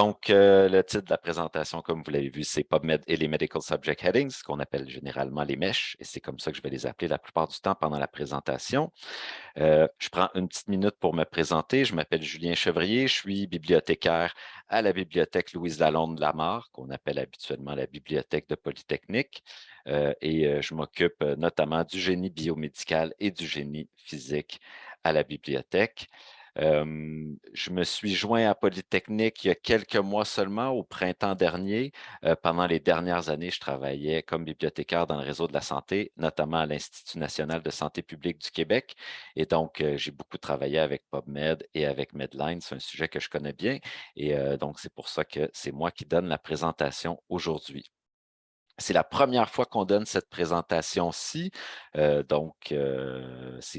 Le titre de la présentation, comme vous l'avez vu, c'est PubMed et les Medical Subject Headings, qu'on appelle généralement les mèches, et c'est comme ça que je vais les appeler la plupart du temps pendant la présentation. Je prends une petite minute pour me présenter. Je m'appelle Julien Chevrier, je suis bibliothécaire à la bibliothèque Louise Lalonde Lamarre, qu'on appelle habituellement la bibliothèque de Polytechnique, je m'occupe notamment du génie biomédical et du génie physique à la bibliothèque. Je me suis joint à Polytechnique il y a quelques mois seulement, au printemps dernier. Pendant les dernières années, je travaillais comme bibliothécaire dans le réseau de la santé, notamment à l'Institut national de santé publique du Québec. Et donc, j'ai beaucoup travaillé avec PubMed et avec Medline. C'est un sujet que je connais bien. Et donc, c'est pour ça que c'est moi qui donne la présentation aujourd'hui. C'est la première fois qu'on donne cette présentation-ci, c'est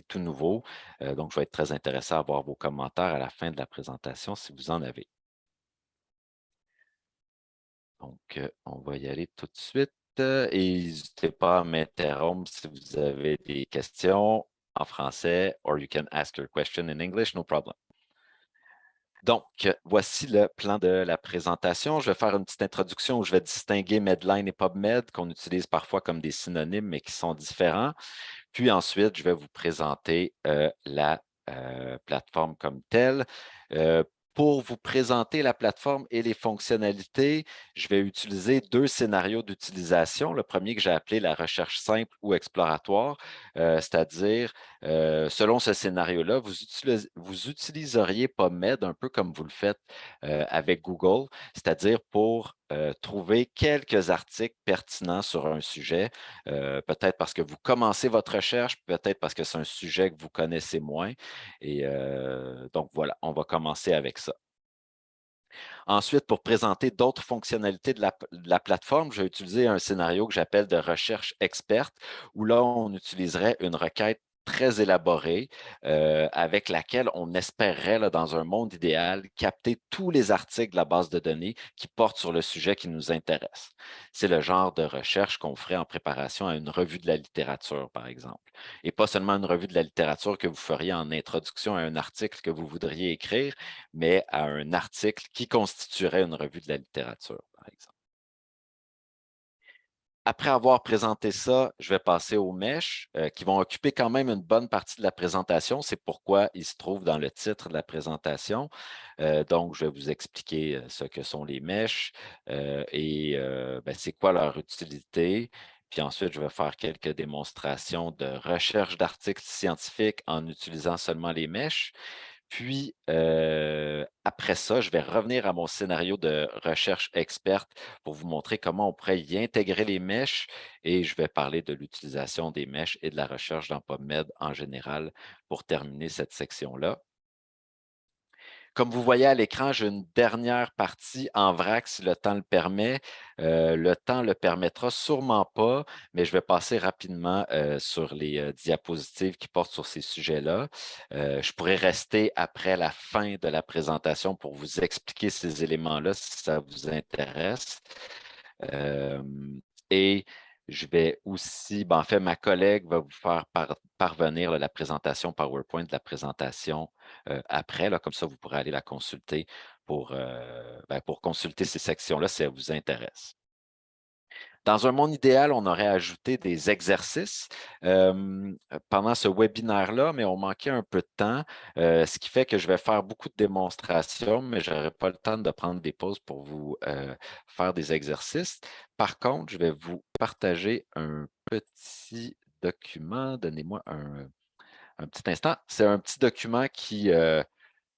tout nouveau. Donc, je vais être très intéressé à voir vos commentaires à la fin de la présentation si vous en avez. Donc, on va y aller tout de suite et n'hésitez pas à m'interrompre si vous avez des questions en français, or you can ask your question in English, no problem. Donc, voici le plan de la présentation. Je vais faire une petite introduction où je vais distinguer Medline et PubMed, qu'on utilise parfois comme des synonymes, mais qui sont différents. Puis ensuite, je vais vous présenter la plateforme comme telle. Pour vous présenter la plateforme et les fonctionnalités, je vais utiliser deux scénarios d'utilisation. Le premier que j'ai appelé la recherche simple ou exploratoire, c'est-à-dire, selon ce scénario-là, vous utiliseriez PubMed un peu comme vous le faites avec Google, c'est-à-dire pour trouver quelques articles pertinents sur un sujet, peut-être parce que vous commencez votre recherche, peut-être parce que c'est un sujet que vous connaissez moins. Et donc voilà, on va commencer avec ça. Ensuite, pour présenter d'autres fonctionnalités de la plateforme, je vais utiliser un scénario que j'appelle de recherche experte, où là, on utiliserait une requête très élaborée avec laquelle on espérerait, là, dans un monde idéal, capter tous les articles de la base de données qui portent sur le sujet qui nous intéresse. C'est le genre de recherche qu'on ferait en préparation à une revue de la littérature, par exemple. Et pas seulement une revue de la littérature que vous feriez en introduction à un article que vous voudriez écrire, mais à un article qui constituerait une revue de la littérature, par exemple. Après avoir présenté ça, je vais passer aux mèches qui vont occuper quand même une bonne partie de la présentation. C'est pourquoi ils se trouvent dans le titre de la présentation. Donc, je vais vous expliquer ce que sont les mèches c'est quoi leur utilité. Puis ensuite, je vais faire quelques démonstrations de recherche d'articles scientifiques en utilisant seulement les mèches. Puis, après ça, je vais revenir à mon scénario de recherche experte pour vous montrer comment on pourrait y intégrer les mèches et je vais parler de l'utilisation des mèches et de la recherche dans PubMed en général pour terminer cette section-là. Comme vous voyez à l'écran, j'ai une dernière partie en vrac si le temps le permet. Le temps le permettra sûrement pas, mais je vais passer rapidement sur les diapositives qui portent sur ces sujets-là. Je pourrais rester après la fin de la présentation pour vous expliquer ces éléments-là si ça vous intéresse. Euh, et je vais aussi, en fait, ma collègue va vous faire parvenir là, la présentation PowerPoint de la présentation après, là, comme ça, vous pourrez aller la consulter pour consulter ces sections-là si elles vous intéressent. Dans un monde idéal, on aurait ajouté des exercices pendant ce webinaire-là, mais on manquait un peu de temps, ce qui fait que je vais faire beaucoup de démonstrations, mais je n'aurai pas le temps de prendre des pauses pour vous faire des exercices. Par contre, je vais vous partager un petit document. Donnez-moi un petit instant. C'est un petit document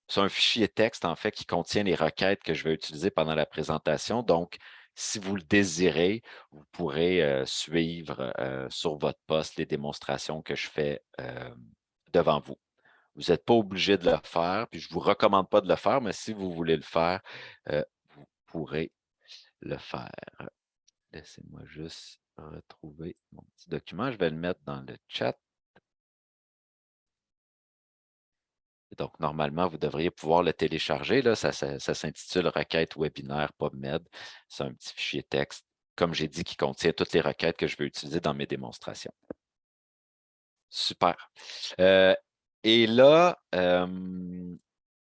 c'est un fichier texte, en fait, qui contient les requêtes que je vais utiliser pendant la présentation. Donc, si vous le désirez, vous pourrez suivre sur votre poste les démonstrations que je fais devant vous. Vous n'êtes pas obligé de le faire, puis je ne vous recommande pas de le faire, mais si vous voulez le faire, vous pourrez le faire. Laissez-moi juste retrouver mon petit document. Je vais le mettre dans le chat. Donc, normalement, vous devriez pouvoir le télécharger. Là. Ça s'intitule Requête webinaire PubMed. C'est un petit fichier texte, comme j'ai dit, qui contient toutes les requêtes que je vais utiliser dans mes démonstrations. Super. Et là,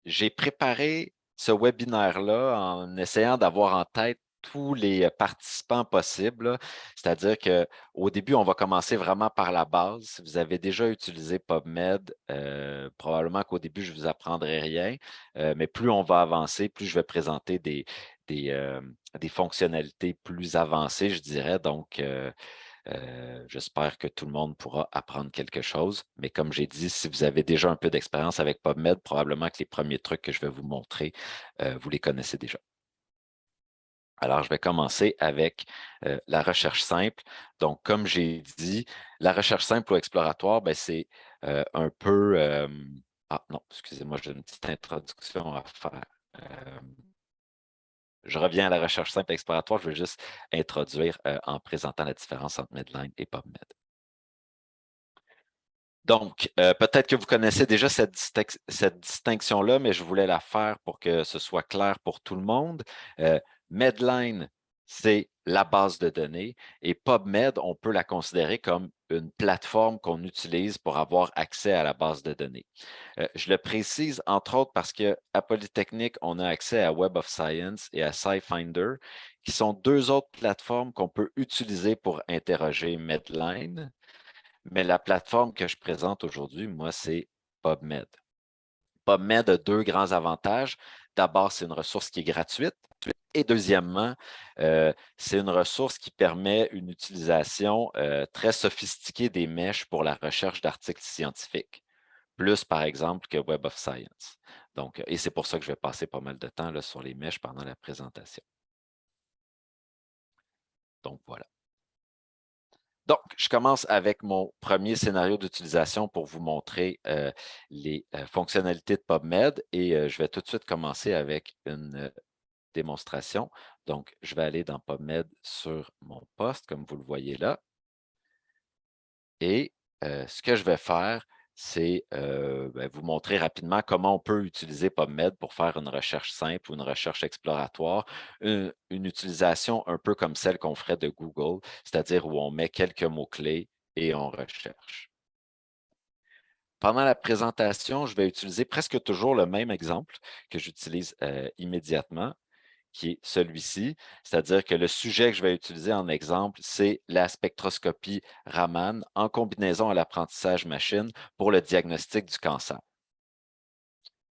j'ai préparé ce webinaire-là en essayant d'avoir en tête tous les participants possibles. C'est-à-dire qu'au début, on va commencer vraiment par la base. Si vous avez déjà utilisé PubMed, probablement qu'au début, je ne vous apprendrai rien, mais plus on va avancer, plus je vais présenter des fonctionnalités plus avancées, je dirais. Donc, j'espère que tout le monde pourra apprendre quelque chose. Mais comme j'ai dit, si vous avez déjà un peu d'expérience avec PubMed, probablement que les premiers trucs que je vais vous montrer, vous les connaissez déjà. Alors, je vais commencer avec la recherche simple. Donc, comme j'ai dit, la recherche simple ou exploratoire, c'est un peu… ah non, excusez-moi, j'ai une petite introduction à faire. Je reviens à la recherche simple exploratoire. Je vais juste introduire en présentant la différence entre Medline et PubMed. Donc, peut-être que vous connaissez déjà cette distinction-là, mais je voulais la faire pour que ce soit clair pour tout le monde. Medline, c'est la base de données et PubMed, on peut la considérer comme une plateforme qu'on utilise pour avoir accès à la base de données. Je le précise, entre autres, parce qu'à Polytechnique, on a accès à Web of Science et à SciFinder, qui sont deux autres plateformes qu'on peut utiliser pour interroger Medline. Mais la plateforme que je présente aujourd'hui, moi, c'est PubMed. PubMed a deux grands avantages. D'abord, c'est une ressource qui est gratuite. Et deuxièmement, c'est une ressource qui permet une utilisation très sophistiquée des mèches pour la recherche d'articles scientifiques, plus par exemple que Web of Science. Donc, et c'est pour ça que je vais passer pas mal de temps là, sur les mèches pendant la présentation. Donc, voilà. Donc, je commence avec mon premier scénario d'utilisation pour vous montrer les fonctionnalités de PubMed et je vais tout de suite commencer avec une démonstration. Donc, je vais aller dans PubMed sur mon poste, comme vous le voyez là. Et ce que je vais faire, c'est vous montrer rapidement comment on peut utiliser PubMed pour faire une recherche simple ou une recherche exploratoire, une utilisation un peu comme celle qu'on ferait de Google, c'est-à-dire où on met quelques mots-clés et on recherche. Pendant la présentation, je vais utiliser presque toujours le même exemple que j'utilise immédiatement, qui est celui-ci, c'est-à-dire que le sujet que je vais utiliser en exemple, c'est la spectroscopie Raman en combinaison à l'apprentissage machine pour le diagnostic du cancer.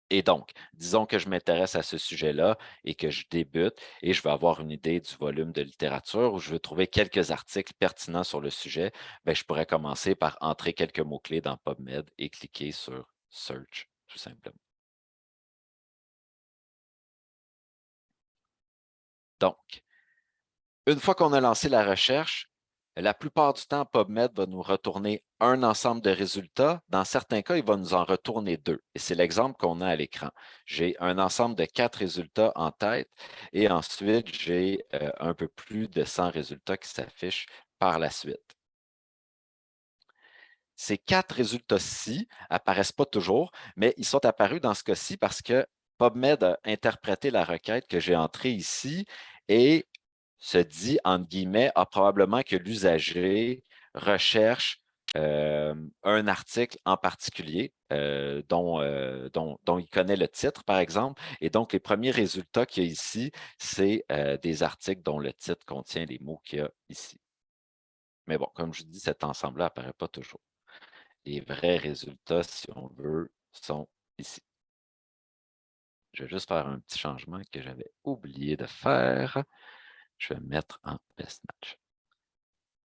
Et donc, disons que je m'intéresse à ce sujet-là et que je débute et je veux avoir une idée du volume de littérature ou je veux trouver quelques articles pertinents sur le sujet, je pourrais commencer par entrer quelques mots-clés dans PubMed et cliquer sur Search, tout simplement. Donc, une fois qu'on a lancé la recherche, la plupart du temps, PubMed va nous retourner un ensemble de résultats. Dans certains cas, il va nous en retourner deux. Et c'est l'exemple qu'on a à l'écran. J'ai un ensemble de 4 résultats en tête et ensuite, j'ai un peu plus de 100 résultats qui s'affichent par la suite. Ces 4 résultats-ci apparaissent pas toujours, mais ils sont apparus dans ce cas-ci parce que PubMed a interprété la requête que j'ai entrée ici et se dit, entre guillemets, probablement que l'usager recherche un article en particulier dont il connaît le titre, par exemple. Et donc, les premiers résultats qu'il y a ici, c'est des articles dont le titre contient les mots qu'il y a ici. Mais bon, comme je vous dis, cet ensemble-là n'apparaît pas toujours. Les vrais résultats, si on veut, sont ici. Je vais juste faire un petit changement que j'avais oublié de faire. Je vais mettre en best match.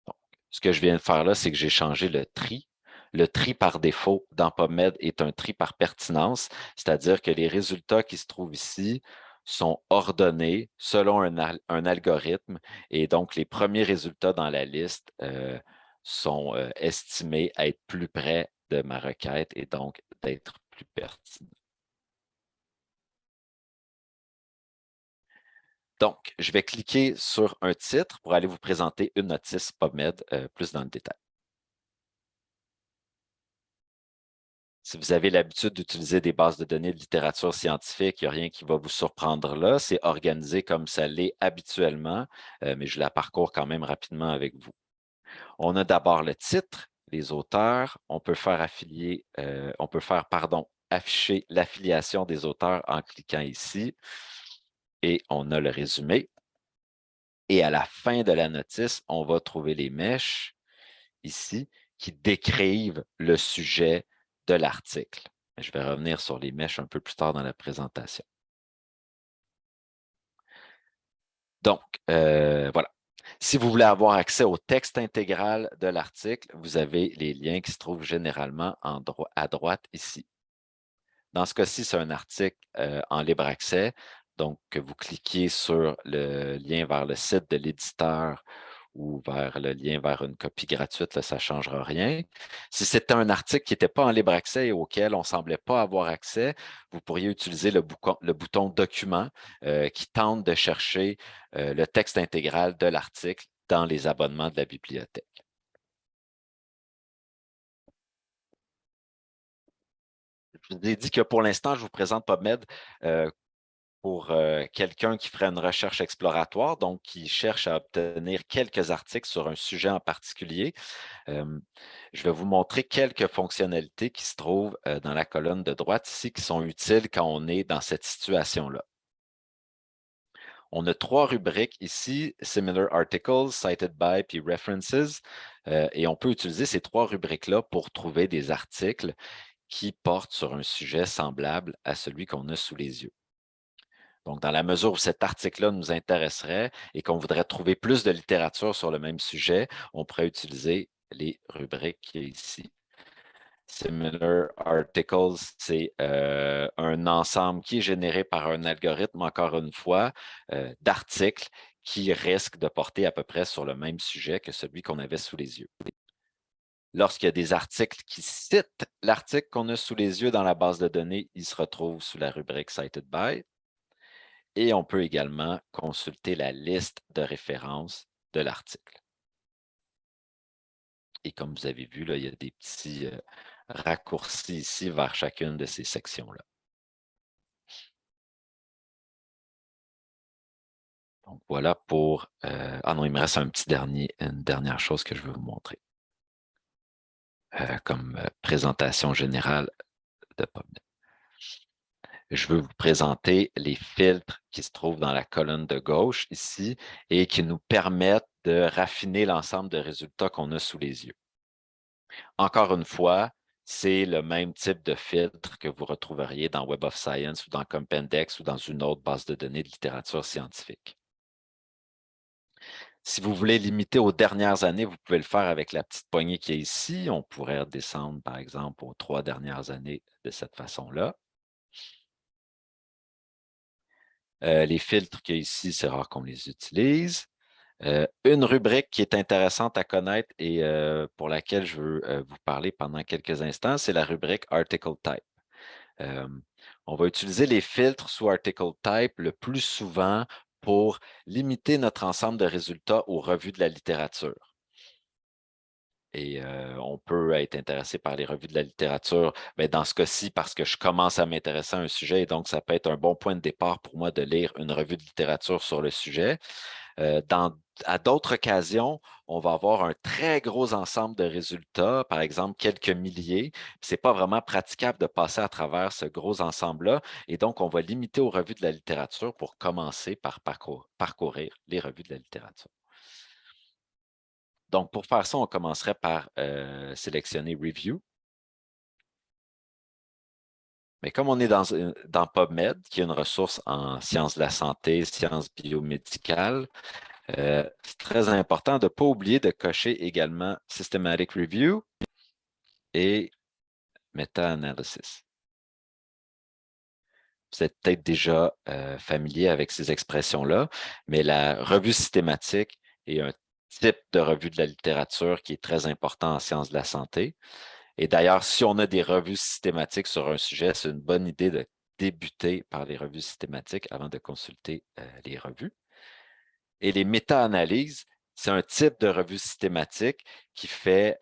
Donc, ce que je viens de faire là, c'est que j'ai changé le tri. Le tri par défaut dans PubMed est un tri par pertinence, c'est-à-dire que les résultats qui se trouvent ici sont ordonnés selon un algorithme et donc les premiers résultats dans la liste sont estimés à être plus près de ma requête et donc d'être plus pertinents. Donc, je vais cliquer sur un titre pour aller vous présenter une notice PubMed plus dans le détail. Si vous avez l'habitude d'utiliser des bases de données de littérature scientifique, il n'y a rien qui va vous surprendre là. C'est organisé comme ça l'est habituellement, mais je la parcours quand même rapidement avec vous. On a d'abord le titre, les auteurs, on peut faire afficher l'affiliation des auteurs en cliquant ici. Et on a le résumé. Et à la fin de la notice, on va trouver les mèches ici qui décrivent le sujet de l'article. Je vais revenir sur les mèches un peu plus tard dans la présentation. Donc, voilà. Si vous voulez avoir accès au texte intégral de l'article, vous avez les liens qui se trouvent généralement à droite ici. Dans ce cas-ci, c'est un article en libre accès. Donc, que vous cliquiez sur le lien vers le site de l'éditeur ou vers le lien vers une copie gratuite, là, ça ne changera rien. Si c'était un article qui n'était pas en libre accès et auquel on ne semblait pas avoir accès, vous pourriez utiliser le bouton Document qui tente de chercher le texte intégral de l'article dans les abonnements de la bibliothèque. Je vous ai dit que pour l'instant, je vous présente PubMed pour quelqu'un qui ferait une recherche exploratoire, donc qui cherche à obtenir quelques articles sur un sujet en particulier. Je vais vous montrer quelques fonctionnalités qui se trouvent dans la colonne de droite ici, qui sont utiles quand on est dans cette situation-là. On a 3 rubriques ici, Similar Articles, Cited by, puis References, et on peut utiliser ces 3 rubriques-là pour trouver des articles qui portent sur un sujet semblable à celui qu'on a sous les yeux. Donc, dans la mesure où cet article-là nous intéresserait et qu'on voudrait trouver plus de littérature sur le même sujet, on pourrait utiliser les rubriques qui est ici. Similar Articles, c'est un ensemble qui est généré par un algorithme, encore une fois, d'articles qui risquent de porter à peu près sur le même sujet que celui qu'on avait sous les yeux. Lorsqu'il y a des articles qui citent l'article qu'on a sous les yeux dans la base de données, ils se retrouvent sous la rubrique Cited by. Et on peut également consulter la liste de référence de l'article. Et comme vous avez vu, là, il y a des petits raccourcis ici vers chacune de ces sections-là. Donc voilà pour... ah non, il me reste une dernière chose que je veux vous montrer comme présentation générale de PubMed. Je veux vous présenter les filtres qui se trouvent dans la colonne de gauche ici et qui nous permettent de raffiner l'ensemble de résultats qu'on a sous les yeux. Encore une fois, c'est le même type de filtre que vous retrouveriez dans Web of Science ou dans Compendex ou dans une autre base de données de littérature scientifique. Si vous voulez limiter aux dernières années, vous pouvez le faire avec la petite poignée qui est ici. On pourrait descendre, par exemple, aux 3 dernières années de cette façon-là. Les filtres qu'il y a ici, c'est rare qu'on les utilise. Une rubrique qui est intéressante à connaître et pour laquelle je veux vous parler pendant quelques instants, c'est la rubrique Article Type. On va utiliser les filtres sous Article Type le plus souvent pour limiter notre ensemble de résultats aux revues de la littérature. Et on peut être intéressé par les revues de la littérature, mais dans ce cas-ci, parce que je commence à m'intéresser à un sujet, et donc ça peut être un bon point de départ pour moi de lire une revue de littérature sur le sujet. À d'autres occasions, on va avoir un très gros ensemble de résultats, par exemple quelques milliers. Ce n'est pas vraiment praticable de passer à travers ce gros ensemble-là, et donc on va limiter aux revues de la littérature pour commencer par parcourir les revues de la littérature. Donc, pour faire ça, on commencerait par sélectionner Review. Mais comme on est dans PubMed, qui est une ressource en sciences de la santé, sciences biomédicales, c'est très important de ne pas oublier de cocher également Systematic Review et Meta-Analysis. Vous êtes peut-être déjà familier avec ces expressions-là, mais la revue systématique est un type de revue de la littérature qui est très important en sciences de la santé. Et d'ailleurs, si on a des revues systématiques sur un sujet, c'est une bonne idée de débuter par les revues systématiques avant de consulter les revues. Et les méta-analyses, c'est un type de revue systématique qui fait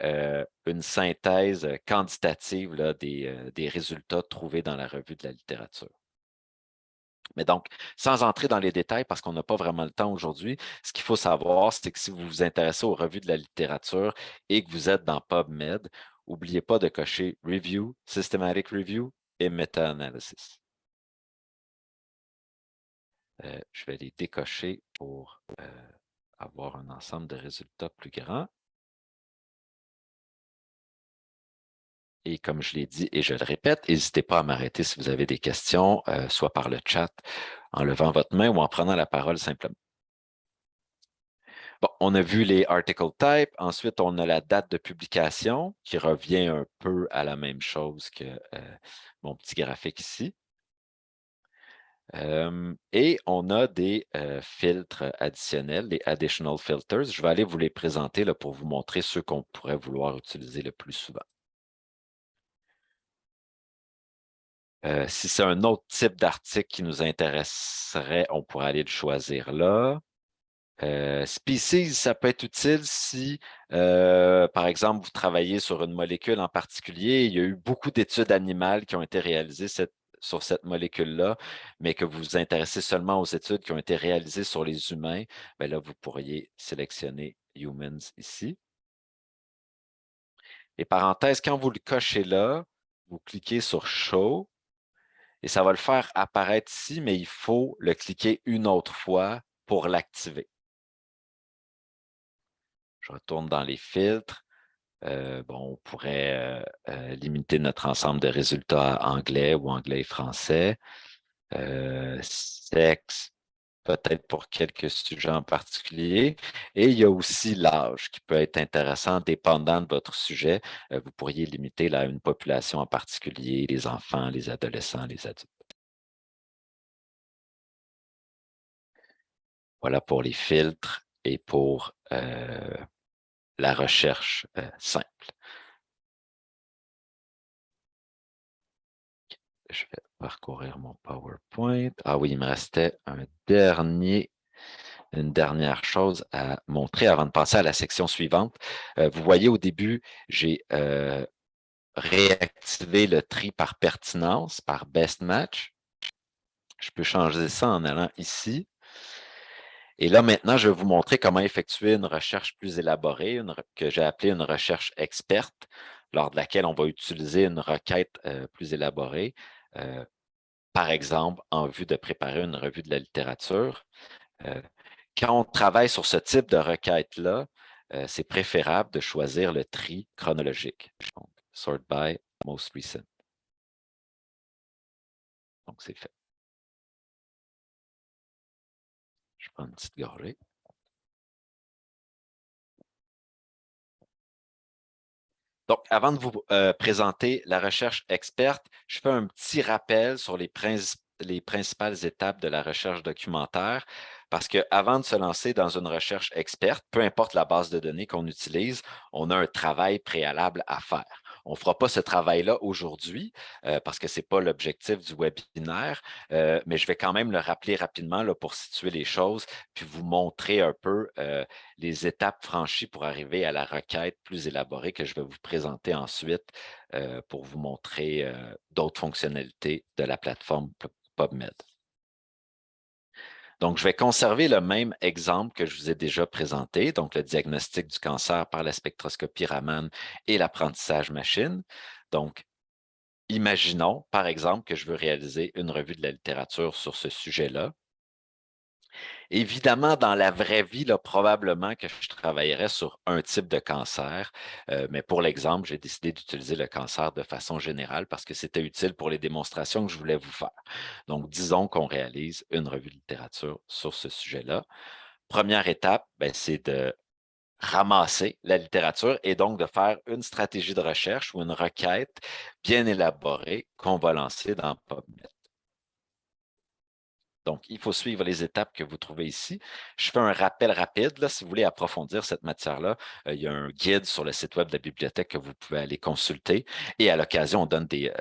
une synthèse quantitative là, des résultats trouvés dans la revue de la littérature. Mais donc, sans entrer dans les détails, parce qu'on n'a pas vraiment le temps aujourd'hui, ce qu'il faut savoir, c'est que si vous vous intéressez aux revues de la littérature et que vous êtes dans PubMed, n'oubliez pas de cocher Review, Systematic Review et meta-analysis. Je vais les décocher pour avoir un ensemble de résultats plus grand. Et comme je l'ai dit et je le répète, n'hésitez pas à m'arrêter si vous avez des questions, soit par le chat, en levant votre main ou en prenant la parole simplement. Bon, on a vu les article types. Ensuite, on a la date de publication qui revient un peu à la même chose que mon petit graphique ici. Et on a des filtres additionnels, les additional filters. Je vais aller vous les présenter là, pour vous montrer ceux qu'on pourrait vouloir utiliser le plus souvent. Si c'est un autre type d'article qui nous intéresserait, on pourrait aller le choisir là. Species, ça peut être utile si, par exemple, vous travaillez sur une molécule en particulier. Il y a eu beaucoup d'études animales qui ont été réalisées sur cette molécule-là, mais que vous vous intéressez seulement aux études qui ont été réalisées sur les humains, bien là, vous pourriez sélectionner Humans ici. Et parenthèse, quand vous le cochez là, vous cliquez sur Show et ça va le faire apparaître ici, mais il faut le cliquer une autre fois pour l'activer. Je retourne dans les filtres. Bon, on pourrait limiter notre ensemble de résultats à anglais ou anglais et français. Sexe, peut-être pour quelques sujets en particulier. Et il y a aussi l'âge qui peut être intéressant dépendant de votre sujet. Vous pourriez limiter là, une population en particulier, les enfants, les adolescents, les adultes. Voilà pour les filtres et pour la recherche simple. Je vais parcourir mon PowerPoint. Ah oui, il me restait une dernière chose à montrer avant de passer à la section suivante. Vous voyez au début, j'ai réactivé le tri par pertinence, par best match. Je peux changer ça en allant ici. Et là, maintenant, je vais vous montrer comment effectuer une recherche plus élaborée, que j'ai appelée une recherche experte, lors de laquelle on va utiliser une requête plus élaborée. Par exemple, en vue de préparer une revue de la littérature. Quand on travaille sur ce type de requête-là, c'est préférable de choisir le tri chronologique. Donc, sort by most recent. Donc, c'est fait. Je prends une petite gorgée. Donc, avant de vous présenter la recherche experte, je fais un petit rappel sur les principales étapes de la recherche documentaire, parce qu'avant de se lancer dans une recherche experte, peu importe la base de données qu'on utilise, on a un travail préalable à faire. On ne fera pas ce travail-là aujourd'hui parce que ce n'est pas l'objectif du webinaire, mais je vais quand même le rappeler rapidement là, pour situer les choses, puis vous montrer un peu les étapes franchies pour arriver à la requête plus élaborée que je vais vous présenter ensuite pour vous montrer d'autres fonctionnalités de la plateforme PubMed. Donc, je vais conserver le même exemple que je vous ai déjà présenté, donc le diagnostic du cancer par la spectroscopie Raman et l'apprentissage machine. Donc, imaginons, par exemple, que je veux réaliser une revue de la littérature sur ce sujet-là. Évidemment, dans la vraie vie, là, probablement que je travaillerais sur un type de cancer, mais pour l'exemple, j'ai décidé d'utiliser le cancer de façon générale parce que c'était utile pour les démonstrations que je voulais vous faire. Donc, disons qu'on réalise une revue de littérature sur ce sujet-là. Première étape, c'est de ramasser la littérature et donc de faire une stratégie de recherche ou une requête bien élaborée qu'on va lancer dans PubMed. Donc, il faut suivre les étapes que vous trouvez ici. Je fais un rappel rapide. Là, si vous voulez approfondir cette matière-là, il y a un guide sur le site web de la bibliothèque que vous pouvez aller consulter. Et à l'occasion, on donne des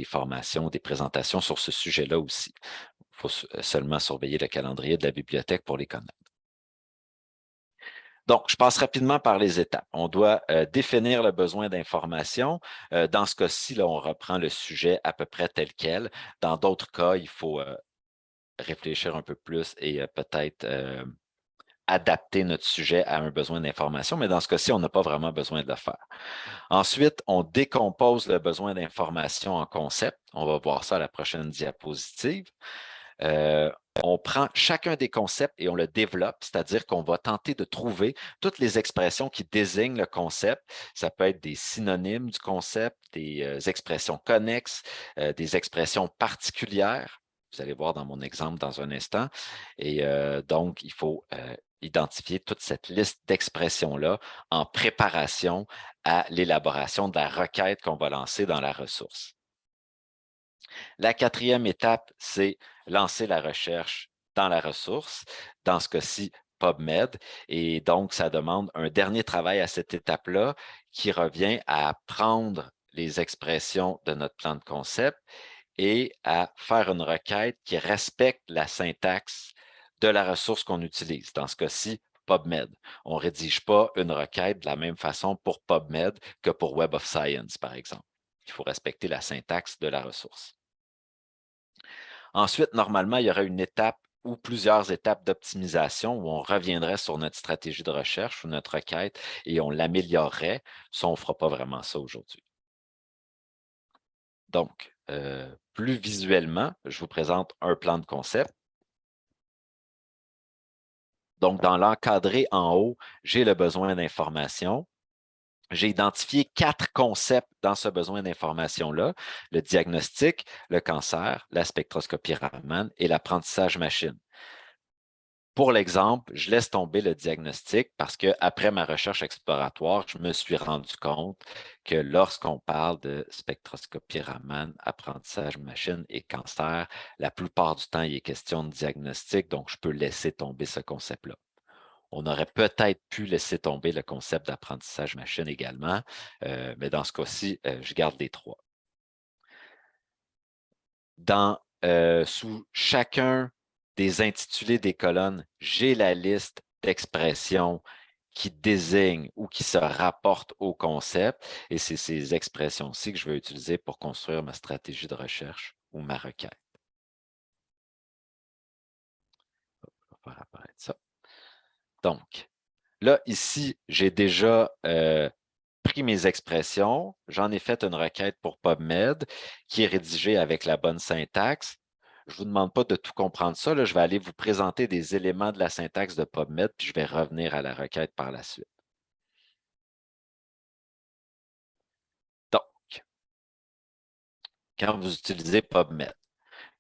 formations, des présentations sur ce sujet-là aussi. Il faut seulement surveiller le calendrier de la bibliothèque pour les connaître. Donc, je passe rapidement par les étapes. On doit définir le besoin d'information. Dans ce cas-ci, on reprend le sujet à peu près tel quel. Dans d'autres cas, il faut réfléchir un peu plus et peut-être adapter notre sujet à un besoin d'information, mais dans ce cas-ci, on n'a pas vraiment besoin de le faire. Ensuite, on décompose le besoin d'information en concepts. On va voir ça à la prochaine diapositive. On prend chacun des concepts et on le développe, c'est-à-dire qu'on va tenter de trouver toutes les expressions qui désignent le concept. Ça peut être des synonymes du concept, des expressions connexes, des expressions particulières. Vous allez voir dans mon exemple dans un instant. Et donc, il faut identifier toute cette liste d'expressions-là en préparation à l'élaboration de la requête qu'on va lancer dans la ressource. La quatrième étape, c'est lancer la recherche dans la ressource, dans ce cas-ci, PubMed. Et donc, ça demande un dernier travail à cette étape-là qui revient à prendre les expressions de notre plan de concept et à faire une requête qui respecte la syntaxe de la ressource qu'on utilise. Dans ce cas-ci, PubMed. On ne rédige pas une requête de la même façon pour PubMed que pour Web of Science, par exemple. Il faut respecter la syntaxe de la ressource. Ensuite, normalement, il y aurait une étape ou plusieurs étapes d'optimisation où on reviendrait sur notre stratégie de recherche ou notre requête et on l'améliorerait. Ça, on ne fera pas vraiment ça aujourd'hui. Donc, plus visuellement, je vous présente un plan de concept. Donc, dans l'encadré en haut, j'ai le besoin d'information. J'ai identifié 4 concepts dans ce besoin d'information-là: le diagnostic, le cancer, la spectroscopie Raman et l'apprentissage machine. Pour l'exemple, je laisse tomber le diagnostic parce qu'après ma recherche exploratoire, je me suis rendu compte que lorsqu'on parle de spectroscopie Raman, apprentissage machine et cancer, la plupart du temps, il est question de diagnostic, donc je peux laisser tomber ce concept-là. On aurait peut-être pu laisser tomber le concept d'apprentissage machine également, mais dans ce cas-ci, je garde les 3. Sous chacun des intitulés des colonnes, j'ai la liste d'expressions qui désignent ou qui se rapportent au concept, et c'est ces expressions-ci que je vais utiliser pour construire ma stratégie de recherche ou ma requête. On va faire apparaître ça. Donc, là, ici, j'ai déjà pris mes expressions, j'en ai fait une requête pour PubMed qui est rédigée avec la bonne syntaxe. Je ne vous demande pas de tout comprendre ça, là, je vais aller vous présenter des éléments de la syntaxe de PubMed, puis je vais revenir à la requête par la suite. Donc, quand vous utilisez PubMed,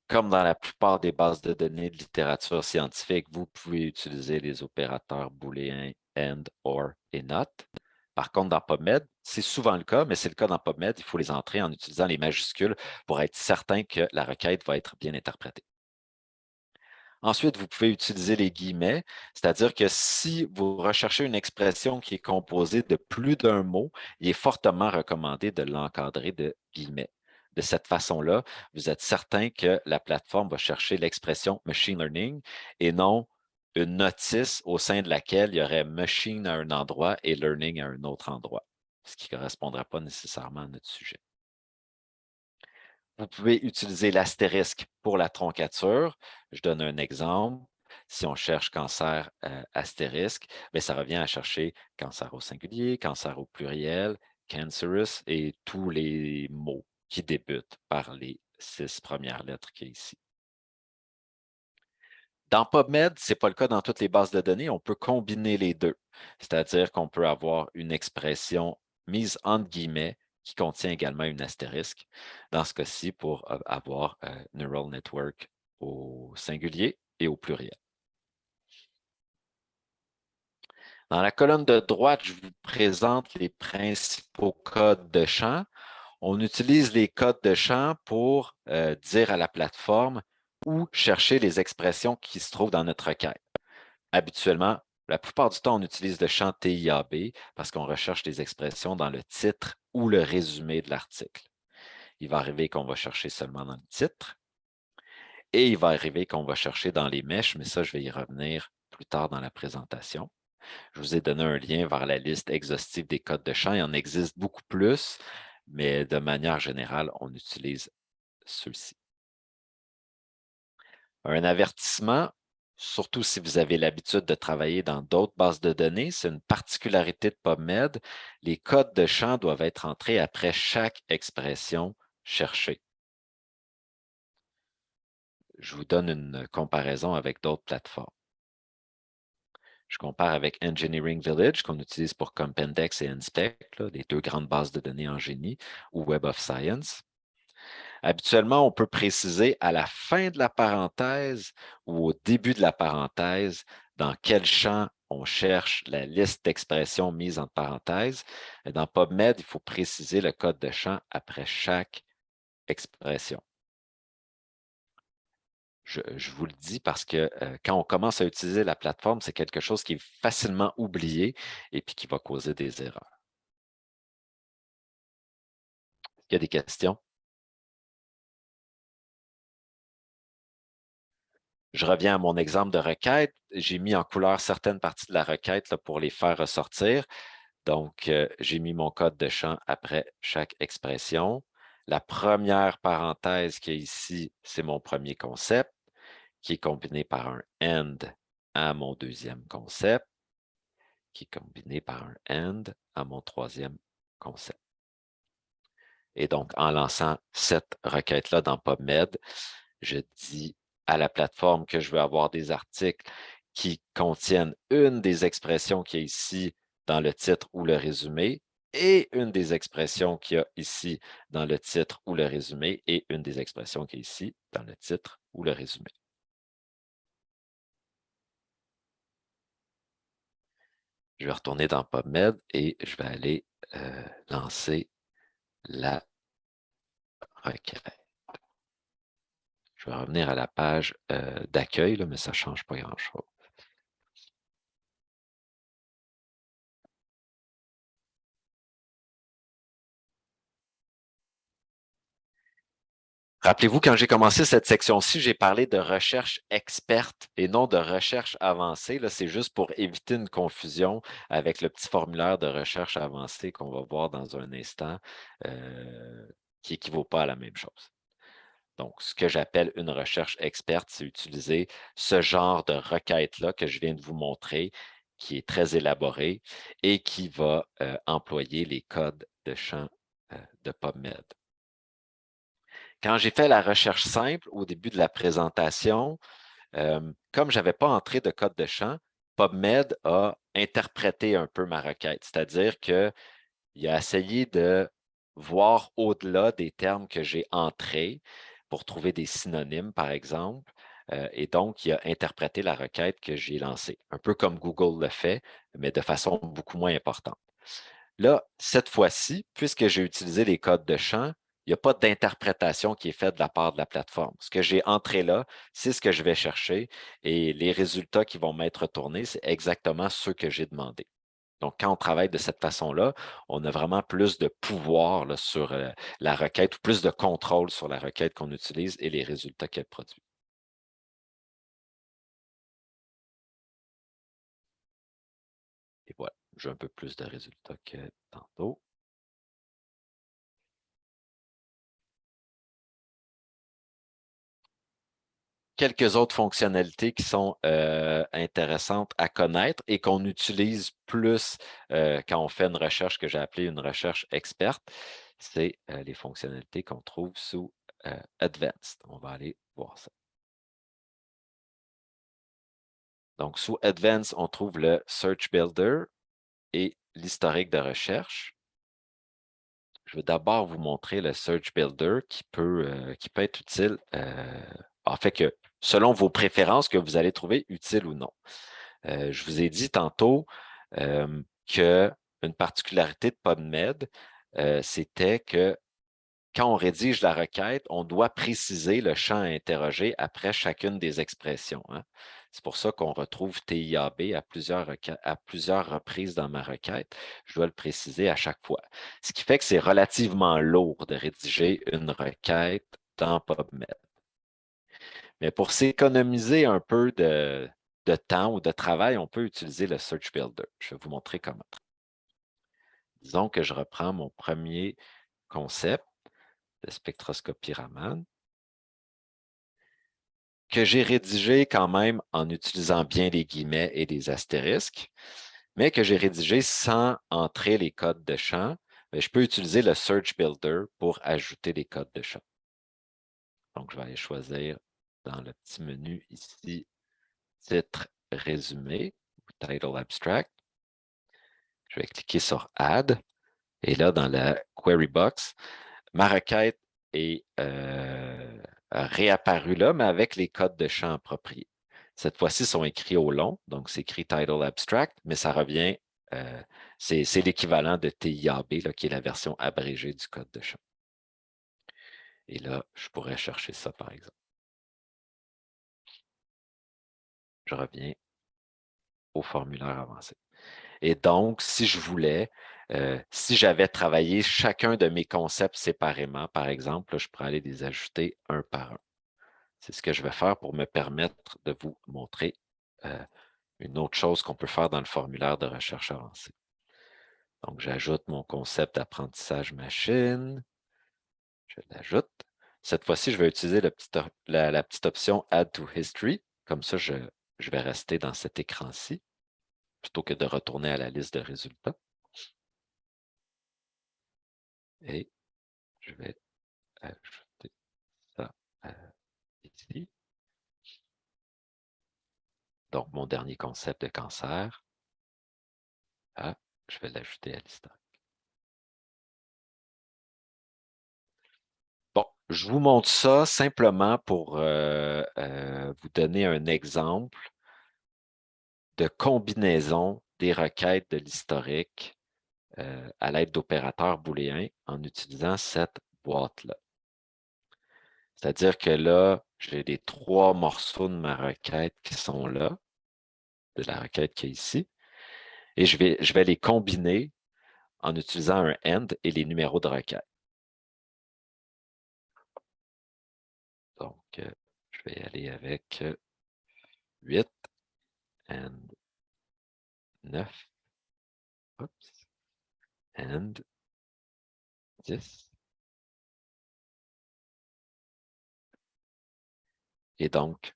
comme dans la plupart des bases de données de littérature scientifique, vous pouvez utiliser les opérateurs booléens AND, OR et NOT. Par contre, dans PubMed, c'est souvent le cas, mais c'est le cas dans PubMed, il faut les entrer en utilisant les majuscules pour être certain que la requête va être bien interprétée. Ensuite, vous pouvez utiliser les guillemets, c'est-à-dire que si vous recherchez une expression qui est composée de plus d'un mot, il est fortement recommandé de l'encadrer de guillemets. De cette façon-là, vous êtes certain que la plateforme va chercher l'expression machine learning et non une notice au sein de laquelle il y aurait machine à un endroit et learning à un autre endroit, ce qui ne correspondra pas nécessairement à notre sujet. Vous pouvez utiliser l'astérisque pour la troncature. Je donne un exemple. Si on cherche cancer astérisque, bien, ça revient à chercher cancer au singulier, cancer au pluriel, cancerous et tous les mots qui débutent par les 6 premières lettres qu'il y a ici. Dans PubMed, ce n'est pas le cas dans toutes les bases de données. On peut combiner les deux, c'est-à-dire qu'on peut avoir une expression mise entre guillemets qui contient également une astérisque, dans ce cas-ci pour avoir Neural Network au singulier et au pluriel. Dans la colonne de droite, je vous présente les principaux codes de champ. On utilise les codes de champ pour dire à la plateforme où chercher les expressions qui se trouvent dans notre requête. Habituellement, la plupart du temps, on utilise le champ TIAB parce qu'on recherche des expressions dans le titre ou le résumé de l'article. Il va arriver qu'on va chercher seulement dans le titre et il va arriver qu'on va chercher dans les mèches, mais ça, je vais y revenir plus tard dans la présentation. Je vous ai donné un lien vers la liste exhaustive des codes de champ. Il en existe beaucoup plus, mais de manière générale, on utilise ceux-ci. Un avertissement, surtout si vous avez l'habitude de travailler dans d'autres bases de données. C'est une particularité de PubMed. Les codes de champ doivent être entrés après chaque expression cherchée. Je vous donne une comparaison avec d'autres plateformes. Je compare avec Engineering Village, qu'on utilise pour Compendex et Inspect, là, les deux grandes bases de données en génie, ou Web of Science. Habituellement, on peut préciser à la fin de la parenthèse ou au début de la parenthèse dans quel champ on cherche la liste d'expressions mises entre parenthèses. Dans PubMed, il faut préciser le code de champ après chaque expression. Je vous le dis parce que quand on commence à utiliser la plateforme, c'est quelque chose qui est facilement oublié et puis qui va causer des erreurs. Il y a des questions? Je reviens à mon exemple de requête. J'ai mis en couleur certaines parties de la requête là, pour les faire ressortir. Donc, j'ai mis mon code de champ après chaque expression. La première parenthèse qui est ici, c'est mon premier concept, qui est combiné par un AND à mon deuxième concept, qui est combiné par un AND à mon troisième concept. Et donc, en lançant cette requête-là dans PubMed, je dis à la plateforme que je veux avoir des articles qui contiennent une des expressions qui est ici dans le titre ou le résumé et une des expressions qu'il y a ici dans le titre ou le résumé et une des expressions qui est ici dans le titre ou le résumé. Je vais retourner dans PubMed et je vais aller lancer la requête. Je vais revenir à la page d'accueil, mais ça ne change pas grand-chose. Rappelez-vous, quand j'ai commencé cette section-ci, j'ai parlé de recherche experte et non de recherche avancée. Là, c'est juste pour éviter une confusion avec le petit formulaire de recherche avancée qu'on va voir dans un instant, qui n'équivaut pas à la même chose. Donc, ce que j'appelle une recherche experte, c'est utiliser ce genre de requête-là que je viens de vous montrer, qui est très élaboré et qui va employer les codes de champ de PubMed. Quand j'ai fait la recherche simple au début de la présentation, comme je n'avais pas entré de code de champ, PubMed a interprété un peu ma requête, c'est-à-dire qu'il a essayé de voir au-delà des termes que j'ai entrés pour trouver des synonymes, par exemple, et donc il a interprété la requête que j'ai lancée, un peu comme Google le fait, mais de façon beaucoup moins importante. Là, cette fois-ci, puisque j'ai utilisé les codes de champ, il n'y a pas d'interprétation qui est faite de la part de la plateforme. Ce que j'ai entré là, c'est ce que je vais chercher et les résultats qui vont m'être retournés, c'est exactement ceux que j'ai demandé. Donc, quand on travaille de cette façon-là, on a vraiment plus de pouvoir là, sur la requête ou plus de contrôle sur la requête qu'on utilise et les résultats qu'elle produit. Et voilà, j'ai un peu plus de résultats que tantôt. Quelques autres fonctionnalités qui sont intéressantes à connaître et qu'on utilise plus quand on fait une recherche que j'ai appelée une recherche experte, c'est les fonctionnalités qu'on trouve sous Advanced. On va aller voir ça. Donc, sous Advanced, on trouve le Search Builder et l'historique de recherche. Je vais d'abord vous montrer le Search Builder qui peut être utile, en fait, que selon vos préférences, que vous allez trouver utile ou non. Je vous ai dit tantôt qu'une particularité de PubMed, c'était que quand on rédige la requête, on doit préciser le champ à interroger après chacune des expressions. Hein. C'est pour ça qu'on retrouve TIAB à plusieurs reprises dans ma requête. Je dois le préciser à chaque fois. Ce qui fait que c'est relativement lourd de rédiger une requête dans PubMed. Mais pour s'économiser un peu de temps ou de travail, on peut utiliser le Search Builder. Je vais vous montrer comment. Disons que je reprends mon premier concept de spectroscopie Raman. que j'ai rédigé quand même en utilisant bien les guillemets et les astérisques, mais que j'ai rédigé sans entrer les codes de champ, mais je peux utiliser le Search Builder pour ajouter les codes de champ. Donc, je vais aller choisir dans le petit menu ici, titre résumé, title abstract. Je vais cliquer sur Add. Et là, dans la Query Box, ma requête est réapparue là, mais avec les codes de champ appropriés. Cette fois-ci, ils sont écrits au long, donc c'est écrit Title Abstract, mais ça revient, c'est l'équivalent de TIAB, là, qui est la version abrégée du code de champ. Et là, je pourrais chercher ça, par exemple. Je reviens au formulaire avancé. Et donc, si je voulais, si j'avais travaillé chacun de mes concepts séparément, par exemple, là, je pourrais aller les ajouter un par un. C'est ce que je vais faire pour me permettre de vous montrer une autre chose qu'on peut faire dans le formulaire de recherche avancée. Donc, j'ajoute mon concept d'apprentissage machine. Je l'ajoute. Cette fois-ci, je vais utiliser la petite option Add to History. Comme ça, je vais rester dans cet écran-ci plutôt que de retourner à la liste de résultats. Et je vais ajouter ça ici. Donc, mon dernier concept de cancer. Ah, je vais l'ajouter à l'histoire. Bon, je vous montre ça simplement pour vous donner un exemple de combinaison des requêtes de l'historique à l'aide d'opérateurs booléens en utilisant cette boîte-là. C'est-à-dire que là, j'ai les 3 morceaux de ma requête qui sont là, de la requête qui est ici, et je vais les combiner en utilisant un AND et les numéros de requête. Donc, je vais aller avec 8 and 9, oups, and 10. Et donc,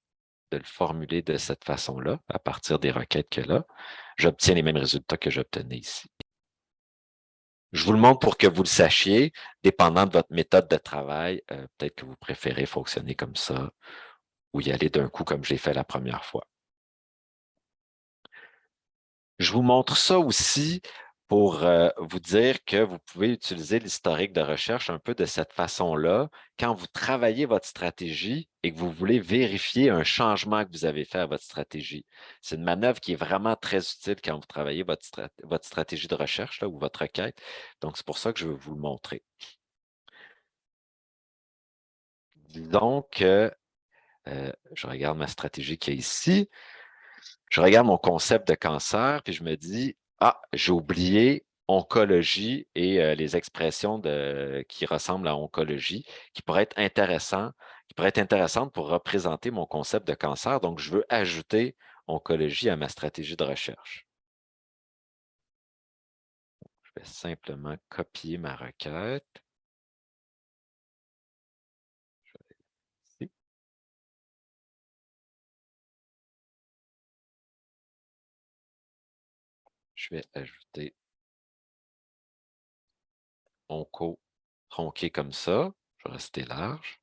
de le formuler de cette façon-là, à partir des requêtes que là, j'obtiens les mêmes résultats que j'obtenais ici. Je vous le montre pour que vous le sachiez, dépendant de votre méthode de travail, peut-être que vous préférez fonctionner comme ça ou y aller d'un coup comme j'ai fait la première fois. Je vous montre ça aussi pour vous dire que vous pouvez utiliser l'historique de recherche un peu de cette façon-là quand vous travaillez votre stratégie et que vous voulez vérifier un changement que vous avez fait à votre stratégie. C'est une manœuvre qui est vraiment très utile quand vous travaillez votre stratégie de recherche là, ou votre requête. Donc, c'est pour ça que je veux vous le montrer. Disons que je regarde ma stratégie qui est ici. Je regarde mon concept de cancer, puis je me dis, ah, j'ai oublié oncologie et les expressions qui ressemblent à oncologie, qui pourraient être intéressantes pour représenter mon concept de cancer. Donc, je veux ajouter oncologie à ma stratégie de recherche. Je vais simplement copier ma requête. Ici. Je vais ajouter onco tronqué comme ça. Je vais rester large.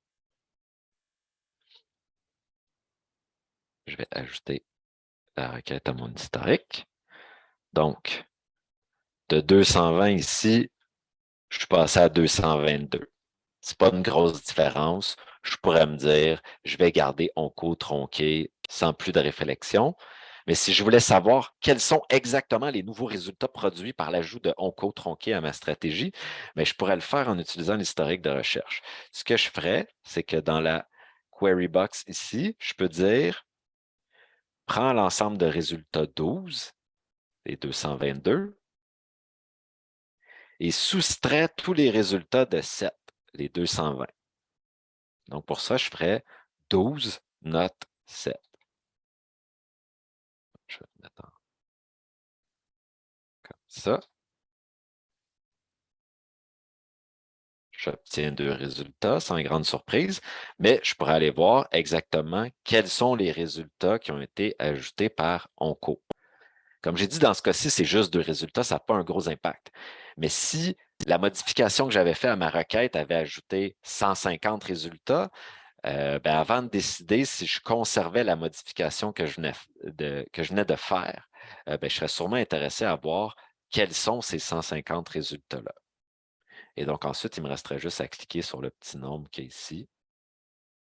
Je vais ajouter la requête à mon historique. Donc, de 220 ici, je suis passé à 222. C'est pas une grosse différence. Je pourrais me dire, je vais garder onco tronqué sans plus de réflexion. Mais si je voulais savoir quels sont exactement les nouveaux résultats produits par l'ajout de onco tronqué à ma stratégie, mais je pourrais le faire en utilisant l'historique de recherche. Ce que je ferais, c'est que dans la query box ici, je peux dire, prends l'ensemble de résultats 12, les 222, et soustrait tous les résultats de 7, les 220. Donc, pour ça, je ferais 12 note 7. Je vais le mettre comme ça. J'obtiens 2 résultats sans grande surprise, mais je pourrais aller voir exactement quels sont les résultats qui ont été ajoutés par Onco. Comme j'ai dit, dans ce cas-ci, c'est juste 2 résultats, ça n'a pas un gros impact. Mais si la modification que j'avais faite à ma requête avait ajouté 150 résultats, ben avant de décider si je conservais la modification que je venais de faire, ben je serais sûrement intéressé à voir quels sont ces 150 résultats-là. Et donc ensuite, il me resterait juste à cliquer sur le petit nombre qui est ici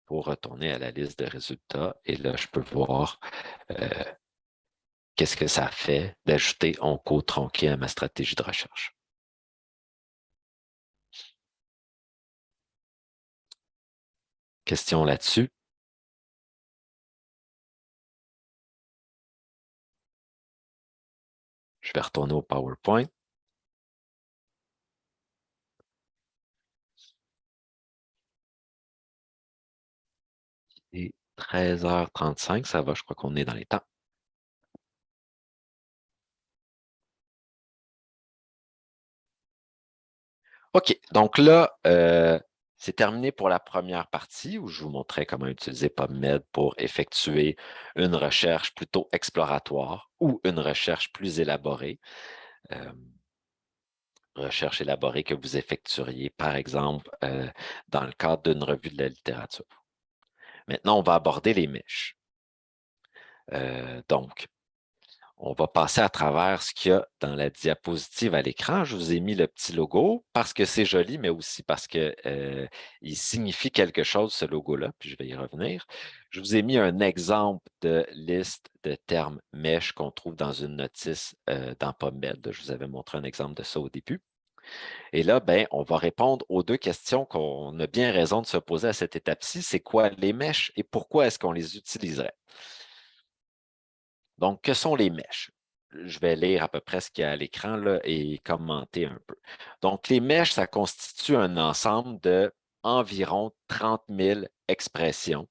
pour retourner à la liste de résultats. Et là, je peux voir qu'est-ce que ça fait d'ajouter Onco tronqué à ma stratégie de recherche. Question là-dessus? Je vais retourner au PowerPoint. Et 13h35, ça va, je crois qu'on est dans les temps. OK, donc là, c'est terminé pour la première partie où je vous montrais comment utiliser PubMed pour effectuer une recherche plutôt exploratoire ou une recherche plus élaborée. Recherche élaborée que vous effectueriez, par exemple, dans le cadre d'une revue de la littérature. Maintenant, on va aborder les mèches. Donc, on va passer à travers ce qu'il y a dans la diapositive à l'écran. Je vous ai mis le petit logo parce que c'est joli, mais aussi parce qu'il signifie quelque chose, ce logo-là, puis je vais y revenir. Je vous ai mis un exemple de liste de termes mèches qu'on trouve dans une notice dans PubMed. Je vous avais montré un exemple de ça au début. Et là, ben, on va répondre aux 2 questions qu'on a bien raison de se poser à cette étape-ci. C'est quoi les mèches et pourquoi est-ce qu'on les utiliserait? Donc, que sont les mèches? Je vais lire à peu près ce qu'il y a à l'écran là, et commenter un peu. Donc, les mèches, ça constitue un ensemble de environ 30 000 expressions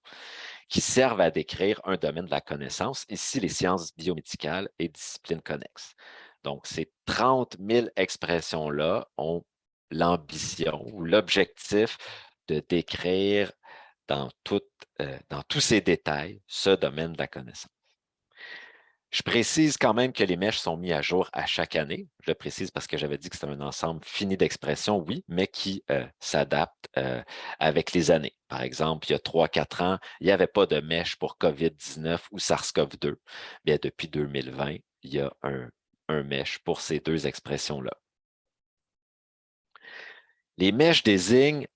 qui servent à décrire un domaine de la connaissance, ici les sciences biomédicales et disciplines connexes. Donc, ces 30 000 expressions-là ont l'ambition ou l'objectif de décrire dans tous ces détails ce domaine de la connaissance. Je précise quand même que les mèches sont mis à jour à chaque année. Je le précise parce que j'avais dit que c'était un ensemble fini d'expressions, oui, mais qui s'adapte avec les années. Par exemple, il y a 3-4 ans, il n'y avait pas de mèche pour COVID-19 ou SARS-CoV-2. Bien, depuis 2020, il y a un mèche pour ces 2 expressions-là. Les mèches désignent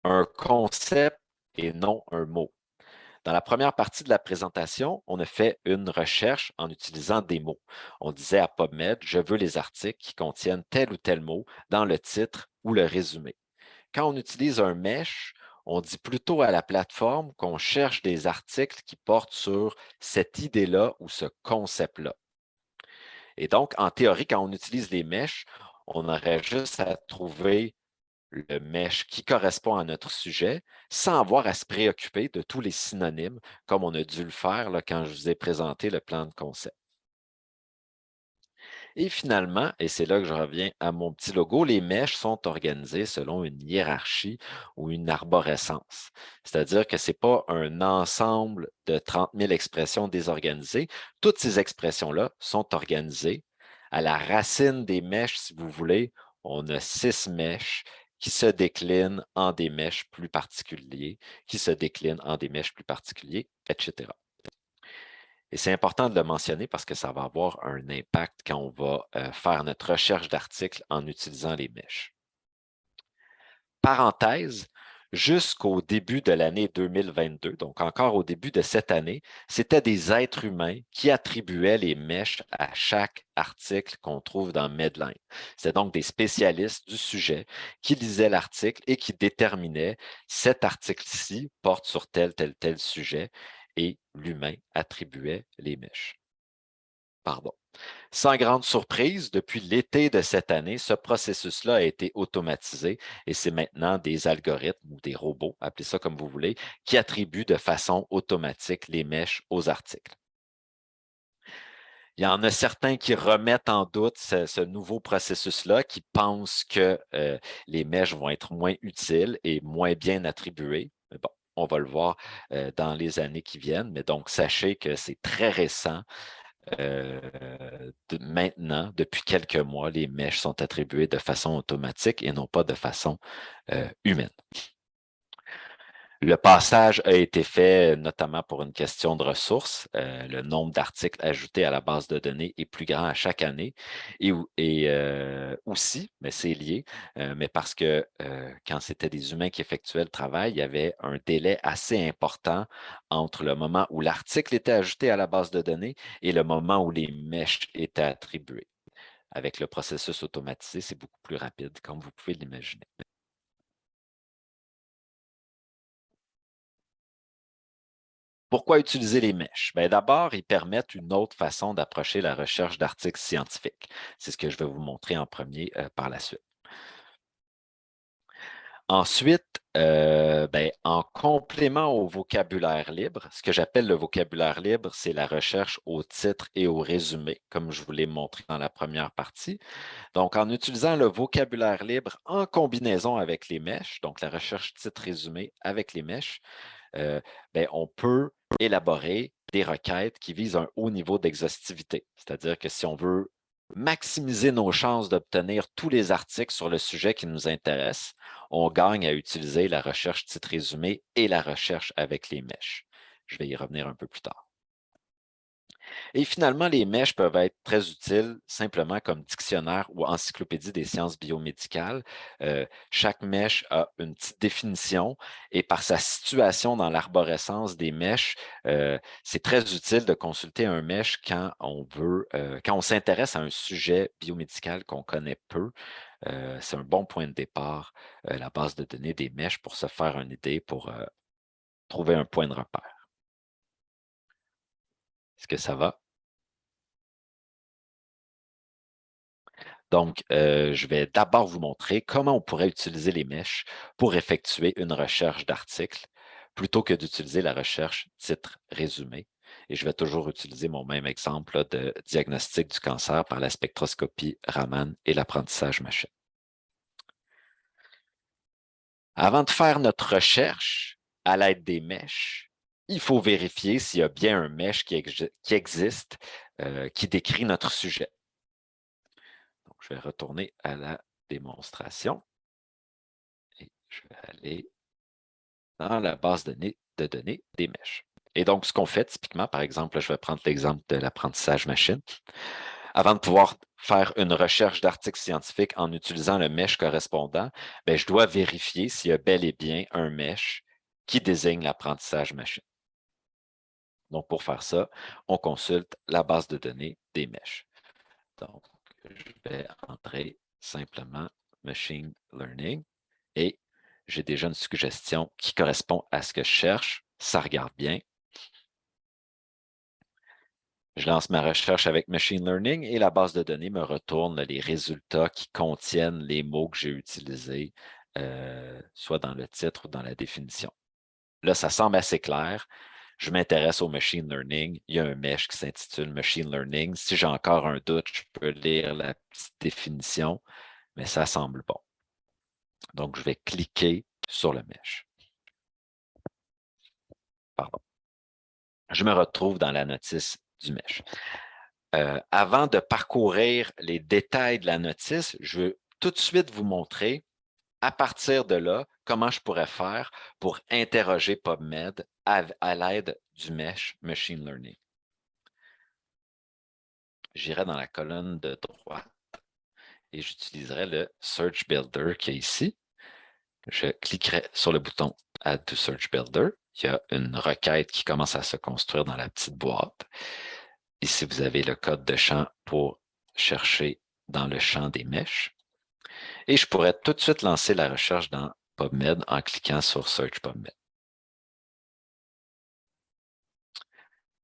un concept et non un mot. Dans la première partie de la présentation, on a fait une recherche en utilisant des mots. On disait à PubMed, je veux les articles qui contiennent tel ou tel mot dans le titre ou le résumé. Quand on utilise un mesh, on dit plutôt à la plateforme qu'on cherche des articles qui portent sur cette idée-là ou ce concept-là. Et donc, en théorie, quand on utilise les mèches, on aurait juste à trouver le mesh qui correspond à notre sujet sans avoir à se préoccuper de tous les synonymes comme on a dû le faire là, quand je vous ai présenté le plan de concept. Et finalement, et c'est là que je reviens à mon petit logo, les mèches sont organisées selon une hiérarchie ou une arborescence. C'est-à-dire que ce n'est pas un ensemble de 30 000 expressions désorganisées. Toutes ces expressions-là sont organisées. À la racine des mèches, si vous voulez, on a 6 mèches qui se déclinent en des mèches plus particuliers, qui se déclinent en des mèches plus particuliers, etc. Et c'est important de le mentionner parce que ça va avoir un impact quand on va faire notre recherche d'articles en utilisant les mèches. Parenthèse, jusqu'au début de l'année 2022, donc encore au début de cette année, c'était des êtres humains qui attribuaient les mèches à chaque article qu'on trouve dans Medline. C'est donc des spécialistes du sujet qui lisaient l'article et qui déterminaient cet article-ci porte sur tel sujet et l'humain attribuait les mèches. Pardon. Sans grande surprise, depuis l'été de cette année, ce processus-là a été automatisé et c'est maintenant des algorithmes ou des robots, appelez ça comme vous voulez, qui attribuent de façon automatique les mèches aux articles. Il y en a certains qui remettent en doute ce nouveau processus-là, qui pensent que les mèches vont être moins utiles et moins bien attribuées. Mais bon, on va le voir dans les années qui viennent. Mais donc, sachez que c'est très récent. Maintenant, depuis quelques mois, les mèches sont attribuées de façon automatique et non pas de façon humaine. Le passage a été fait notamment pour une question de ressources. Le nombre d'articles ajoutés à la base de données est plus grand à chaque année. Et aussi, mais c'est lié, mais parce que quand c'était des humains qui effectuaient le travail, il y avait un délai assez important entre le moment où l'article était ajouté à la base de données et le moment où les mèches étaient attribuées. Avec le processus automatisé, c'est beaucoup plus rapide, comme vous pouvez l'imaginer. Pourquoi utiliser les mèches? D'abord, ils permettent une autre façon d'approcher la recherche d'articles scientifiques. C'est ce que je vais vous montrer en premier par la suite. Ensuite, en complément au vocabulaire libre, ce que j'appelle le vocabulaire libre, c'est la recherche au titre et au résumé, comme je vous l'ai montré dans la première partie. Donc, en utilisant le vocabulaire libre en combinaison avec les mèches, donc la recherche titre-résumé avec les mèches, on peut élaborer des requêtes qui visent un haut niveau d'exhaustivité. C'est-à-dire que si on veut maximiser nos chances d'obtenir tous les articles sur le sujet qui nous intéresse, on gagne à utiliser la recherche titre résumé et la recherche avec les mèches. Je vais y revenir un peu plus tard. Et finalement, les mèches peuvent être très utiles simplement comme dictionnaire ou encyclopédie des sciences biomédicales. Chaque mèche a une petite définition et par sa situation dans l'arborescence des mèches, c'est très utile de consulter un mèche quand on veut, quand on s'intéresse à un sujet biomédical qu'on connaît peu. C'est un bon point de départ, la base de données des mèches pour se faire une idée, pour trouver un point de repère. Est-ce que ça va? Donc, je vais d'abord vous montrer comment on pourrait utiliser les mèches pour effectuer une recherche d'articles plutôt que d'utiliser la recherche titre-résumé. Et je vais toujours utiliser mon même exemple là, de diagnostic du cancer par la spectroscopie Raman et l'apprentissage machine. Avant de faire notre recherche à l'aide des mèches, il faut vérifier s'il y a bien un mèche qui existe, qui décrit notre sujet. Donc, je vais retourner à la démonstration. Et je vais aller dans la base de données des mèches. Et donc, ce qu'on fait typiquement, par exemple, là, je vais prendre l'exemple de l'apprentissage machine. Avant de pouvoir faire une recherche d'articles scientifiques en utilisant le mèche correspondant, je dois vérifier s'il y a bel et bien un mèche qui désigne l'apprentissage machine. Donc, pour faire ça, on consulte la base de données des mèches. Donc, je vais entrer simplement Machine Learning et j'ai déjà une suggestion qui correspond à ce que je cherche. Ça regarde bien. Je lance ma recherche avec Machine Learning et la base de données me retourne les résultats qui contiennent les mots que j'ai utilisés, soit dans le titre ou dans la définition. Là, ça semble assez clair. Je m'intéresse au Machine Learning. Il y a un mèche qui s'intitule Machine Learning. Si j'ai encore un doute, je peux lire la petite définition, mais ça semble bon. Donc, je vais cliquer sur le mèche. Pardon. Je me retrouve dans la notice du mèche. Avant de parcourir les détails de la notice, je veux tout de suite vous montrer, à partir de là, comment je pourrais faire pour interroger PubMed à l'aide du mèche Machine Learning. J'irai dans la colonne de droite et j'utiliserai le Search Builder qui est ici. Je cliquerai sur le bouton Add to Search Builder. Il y a une requête qui commence à se construire dans la petite boîte. Ici, vous avez le code de champ pour chercher dans le champ des mèches. Et je pourrais tout de suite lancer la recherche dans PubMed en cliquant sur Search PubMed.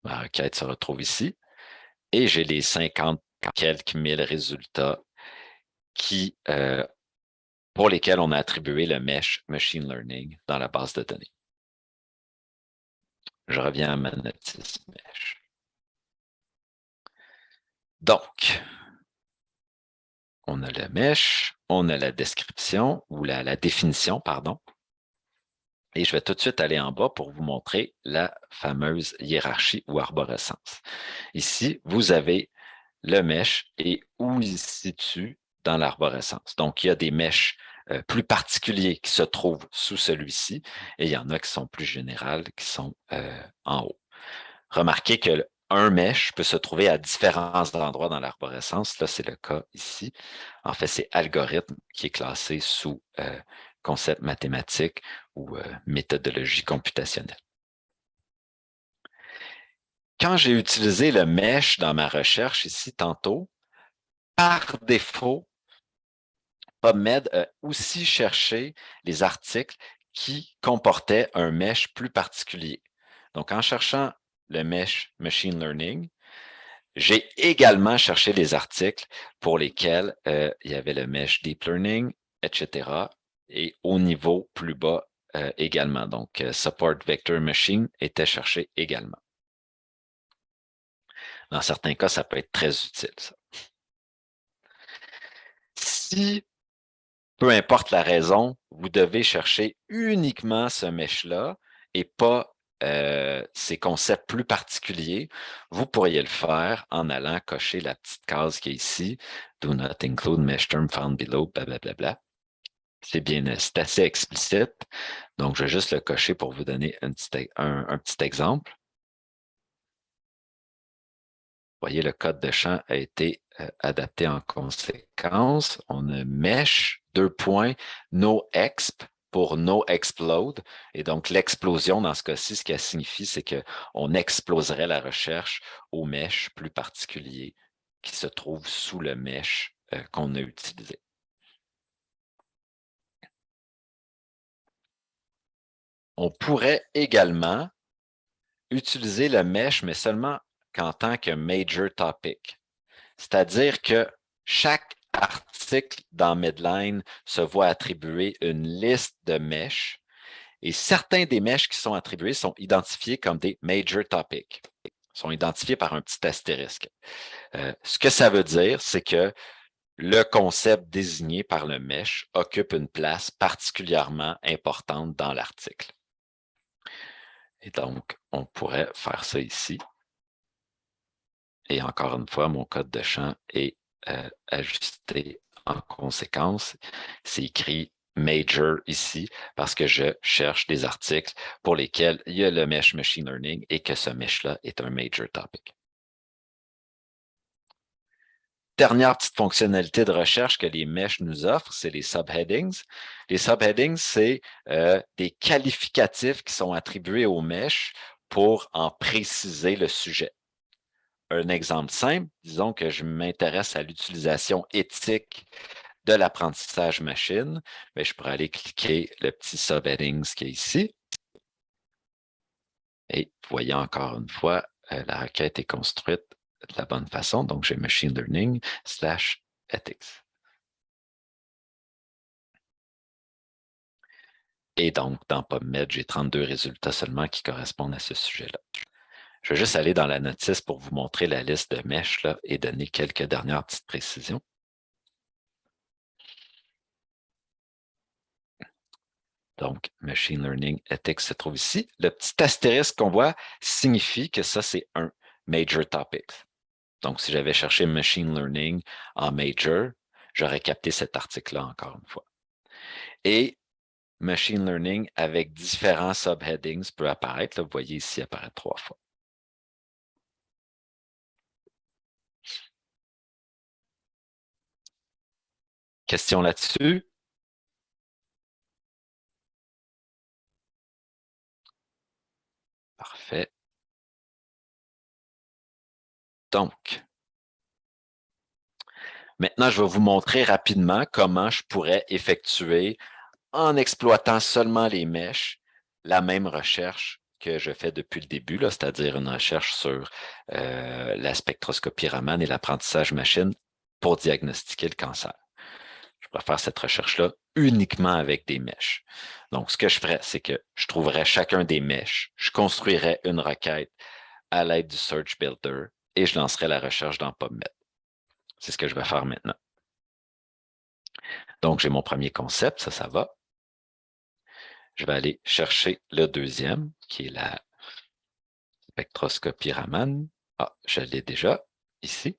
Ma requête se retrouve ici et j'ai les 50 quelques mille résultats pour lesquels on a attribué le mesh Machine Learning dans la base de données. Je reviens à ma notice mesh. Donc, on a le mesh, on a la description ou la définition, pardon. Et je vais tout de suite aller en bas pour vous montrer la fameuse hiérarchie ou arborescence. Ici, vous avez le mesh et où il se situe dans l'arborescence. Donc, il y a des meshs plus particuliers qui se trouvent sous celui-ci et il y en a qui sont plus générales, qui sont en haut. Remarquez que un mesh peut se trouver à différents endroits dans l'arborescence. Là, c'est le cas ici. En fait, c'est algorithme qui est classé sous concept mathématique ou méthodologie computationnelle. Quand j'ai utilisé le mesh dans ma recherche ici tantôt, par défaut, PubMed a aussi cherché les articles qui comportaient un mesh plus particulier. Donc, en cherchant le mesh Machine Learning, j'ai également cherché les articles pour lesquels il y avait le mesh Deep Learning, etc. Et au niveau plus bas également. Donc, Support Vector Machine était cherché également. Dans certains cas, ça peut être très utile, ça. Si, peu importe la raison, vous devez chercher uniquement ce mesh-là et pas ces concepts plus particuliers, vous pourriez le faire en allant cocher la petite case qui est ici, Do not include mesh term found below, blablabla. C'est assez explicite. Donc, je vais juste le cocher pour vous donner un petit exemple. Vous voyez, le code de champ a été adapté en conséquence. On a mesh, no-exp pour no-explode. Et donc, l'explosion, dans ce cas-ci, ce qu'elle signifie, c'est qu'on exploserait la recherche au mesh plus particulier qui se trouve sous le mesh qu'on a utilisé. On pourrait également utiliser le mesh, mais seulement qu'en tant que major topic. C'est-à-dire que chaque article dans Medline se voit attribuer une liste de meshs et certains des meshs qui sont attribués sont identifiés comme des major topics, sont identifiés par un petit astérisque. Ce que ça veut dire, c'est que le concept désigné par le mesh occupe une place particulièrement importante dans l'article. Et donc, on pourrait faire ça ici. Et encore une fois, mon code de champ est ajusté en conséquence. C'est écrit major ici parce que je cherche des articles pour lesquels il y a le mesh machine learning et que ce mesh-là est un major topic. Dernière petite fonctionnalité de recherche que les meshes nous offrent, c'est les subheadings. Les subheadings, c'est des qualificatifs qui sont attribués aux meshes pour en préciser le sujet. Un exemple simple, disons que je m'intéresse à l'utilisation éthique de l'apprentissage machine, mais je pourrais aller cliquer le petit subheadings qui est ici. Et vous voyez encore une fois, la requête est construite de la bonne façon. Donc, j'ai machine learning / ethics. Et donc, dans PubMed, j'ai 32 résultats seulement qui correspondent à ce sujet-là. Je vais juste aller dans la notice pour vous montrer la liste de mèches là, et donner quelques dernières petites précisions. Donc, Machine Learning Ethics se trouve ici. Le petit astérisque qu'on voit signifie que ça, c'est un Major Topic. Donc, si j'avais cherché Machine Learning en Major, j'aurais capté cet article-là encore une fois. Et Machine Learning avec différents subheadings peut apparaître. Là, vous voyez ici apparaître 3 fois. Question là-dessus? Parfait. Donc, maintenant, je vais vous montrer rapidement comment je pourrais effectuer, en exploitant seulement les mèches, la même recherche que je fais depuis le début, c'est-à-dire une recherche sur la spectroscopie Raman et l'apprentissage machine pour diagnostiquer le cancer. Je pourrais faire cette recherche-là uniquement avec des mèches. Donc, ce que je ferais, c'est que je trouverais chacun des mèches, je construirais une requête à l'aide du Search Builder et je lancerai la recherche dans PubMed. C'est ce que je vais faire maintenant. Donc, j'ai mon premier concept, ça va. Je vais aller chercher le deuxième, qui est la spectroscopie Raman. Ah, je l'ai déjà ici.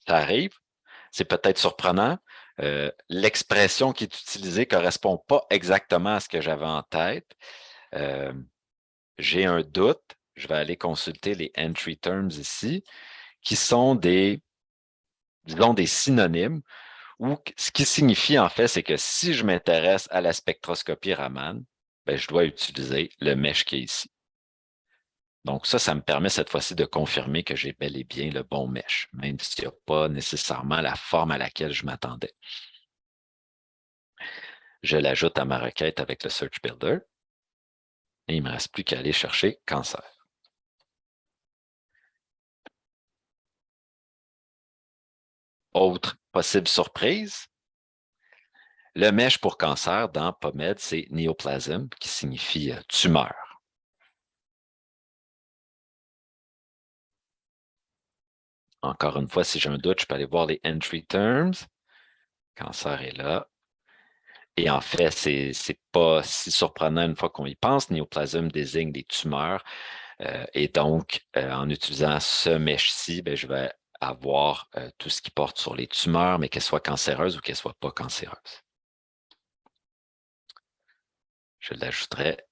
Ça arrive. C'est peut-être surprenant. L'expression qui est utilisée ne correspond pas exactement à ce que j'avais en tête. J'ai un doute. Je vais aller consulter les entry terms ici, qui sont disons, des synonymes, ou ce qui signifie en fait, c'est que si je m'intéresse à la spectroscopie Raman, ben, je dois utiliser le mesh qui est ici. Donc ça me permet cette fois-ci de confirmer que j'ai bel et bien le bon mesh, même s'il n'y a pas nécessairement la forme à laquelle je m'attendais. Je l'ajoute à ma requête avec le Search Builder et il ne me reste plus qu'à aller chercher cancer. Autre possible surprise, le mesh pour cancer dans PubMed, c'est néoplasme, qui signifie tumeur. Encore une fois, si j'ai un doute, je peux aller voir les entry terms. Cancer est là. Et en fait, c'est pas si surprenant une fois qu'on y pense. Néoplasme désigne des tumeurs. Et donc, en utilisant ce mesh-ci, ben, je vais avoir tout ce qui porte sur les tumeurs, mais qu'elles soient cancéreuses ou qu'elles ne soient pas cancéreuses. Je l'ajouterai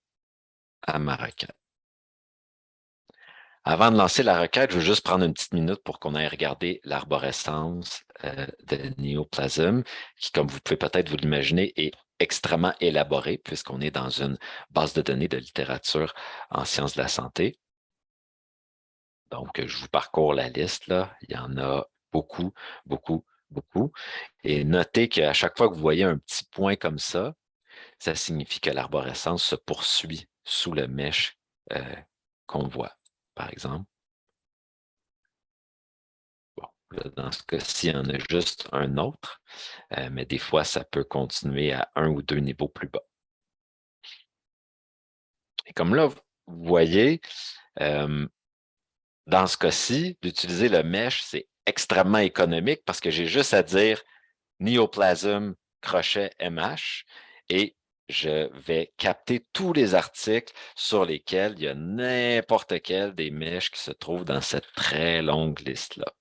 à ma requête. Avant de lancer la requête, je veux juste prendre une petite minute pour qu'on aille regarder l'arborescence de néoplasme, qui, comme vous pouvez peut-être vous l'imaginer, est extrêmement élaborée puisqu'on est dans une base de données de littérature en sciences de la santé. Donc, je vous parcours la liste, là. Il y en a beaucoup, beaucoup, beaucoup. Et notez qu'à chaque fois que vous voyez un petit point comme ça signifie que l'arborescence se poursuit sous le mesh qu'on voit, par exemple. Bon, là, dans ce cas-ci, il y en a juste un autre, mais des fois, ça peut continuer à un ou deux niveaux plus bas. Et comme là, vous voyez, dans ce cas-ci, d'utiliser le mesh, c'est extrêmement économique parce que j'ai juste à dire néoplasme, crochet MH, et je vais capter tous les articles sur lesquels il y a n'importe quel des mèches qui se trouvent dans cette très longue liste-là.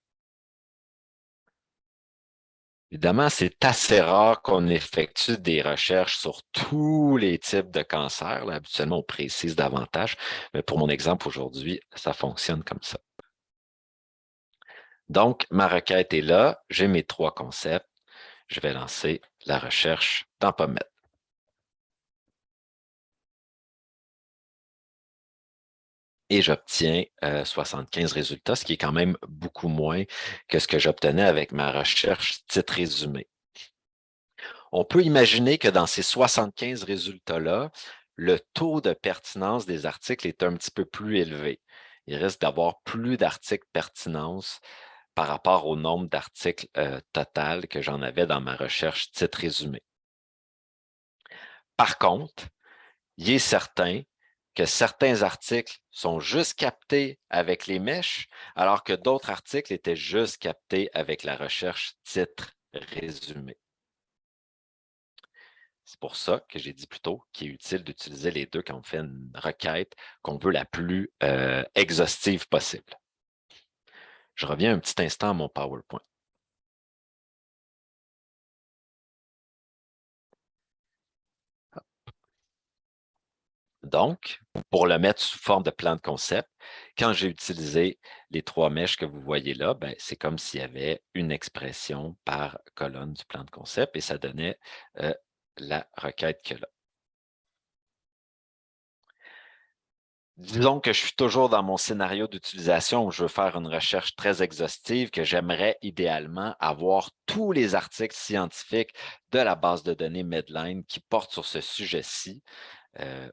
Évidemment, c'est assez rare qu'on effectue des recherches sur tous les types de cancers. Là, habituellement, on précise davantage, mais pour mon exemple aujourd'hui, ça fonctionne comme ça. Donc, ma requête est là, j'ai mes trois concepts. Je vais lancer la recherche dans PubMed. Et j'obtiens 75 résultats, ce qui est quand même beaucoup moins que ce que j'obtenais avec ma recherche titre résumé. On peut imaginer que dans ces 75 résultats-là, le taux de pertinence des articles est un petit peu plus élevé. Il risque d'avoir plus d'articles pertinence par rapport au nombre d'articles total que j'en avais dans ma recherche titre résumé. Par contre, il est certain que certains articles sont juste captés avec les mèches, alors que d'autres articles étaient juste captés avec la recherche titre résumé. C'est pour ça que j'ai dit plus tôt qu'il est utile d'utiliser les deux quand on fait une requête qu'on veut la plus exhaustive possible. Je reviens un petit instant à mon PowerPoint. Donc, pour le mettre sous forme de plan de concept, quand j'ai utilisé les trois mèches que vous voyez là, ben, c'est comme s'il y avait une expression par colonne du plan de concept et ça donnait la requête que là. Disons que je suis toujours dans mon scénario d'utilisation où je veux faire une recherche très exhaustive, que j'aimerais idéalement avoir tous les articles scientifiques de la base de données Medline qui portent sur ce sujet-ci.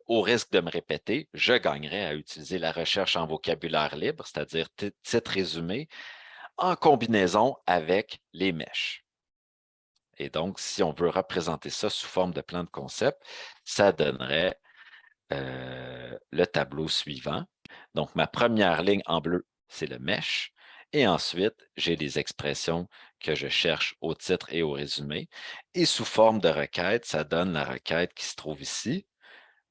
Au risque de me répéter, je gagnerais à utiliser la recherche en vocabulaire libre, c'est-à-dire titre résumé, en combinaison avec les mèches. Et donc, si on veut représenter ça sous forme de plan de concept, ça donnerait le tableau suivant. Donc, ma première ligne en bleu, c'est le mesh. Et ensuite, j'ai les expressions que je cherche au titre et au résumé. Et sous forme de requête, ça donne la requête qui se trouve ici.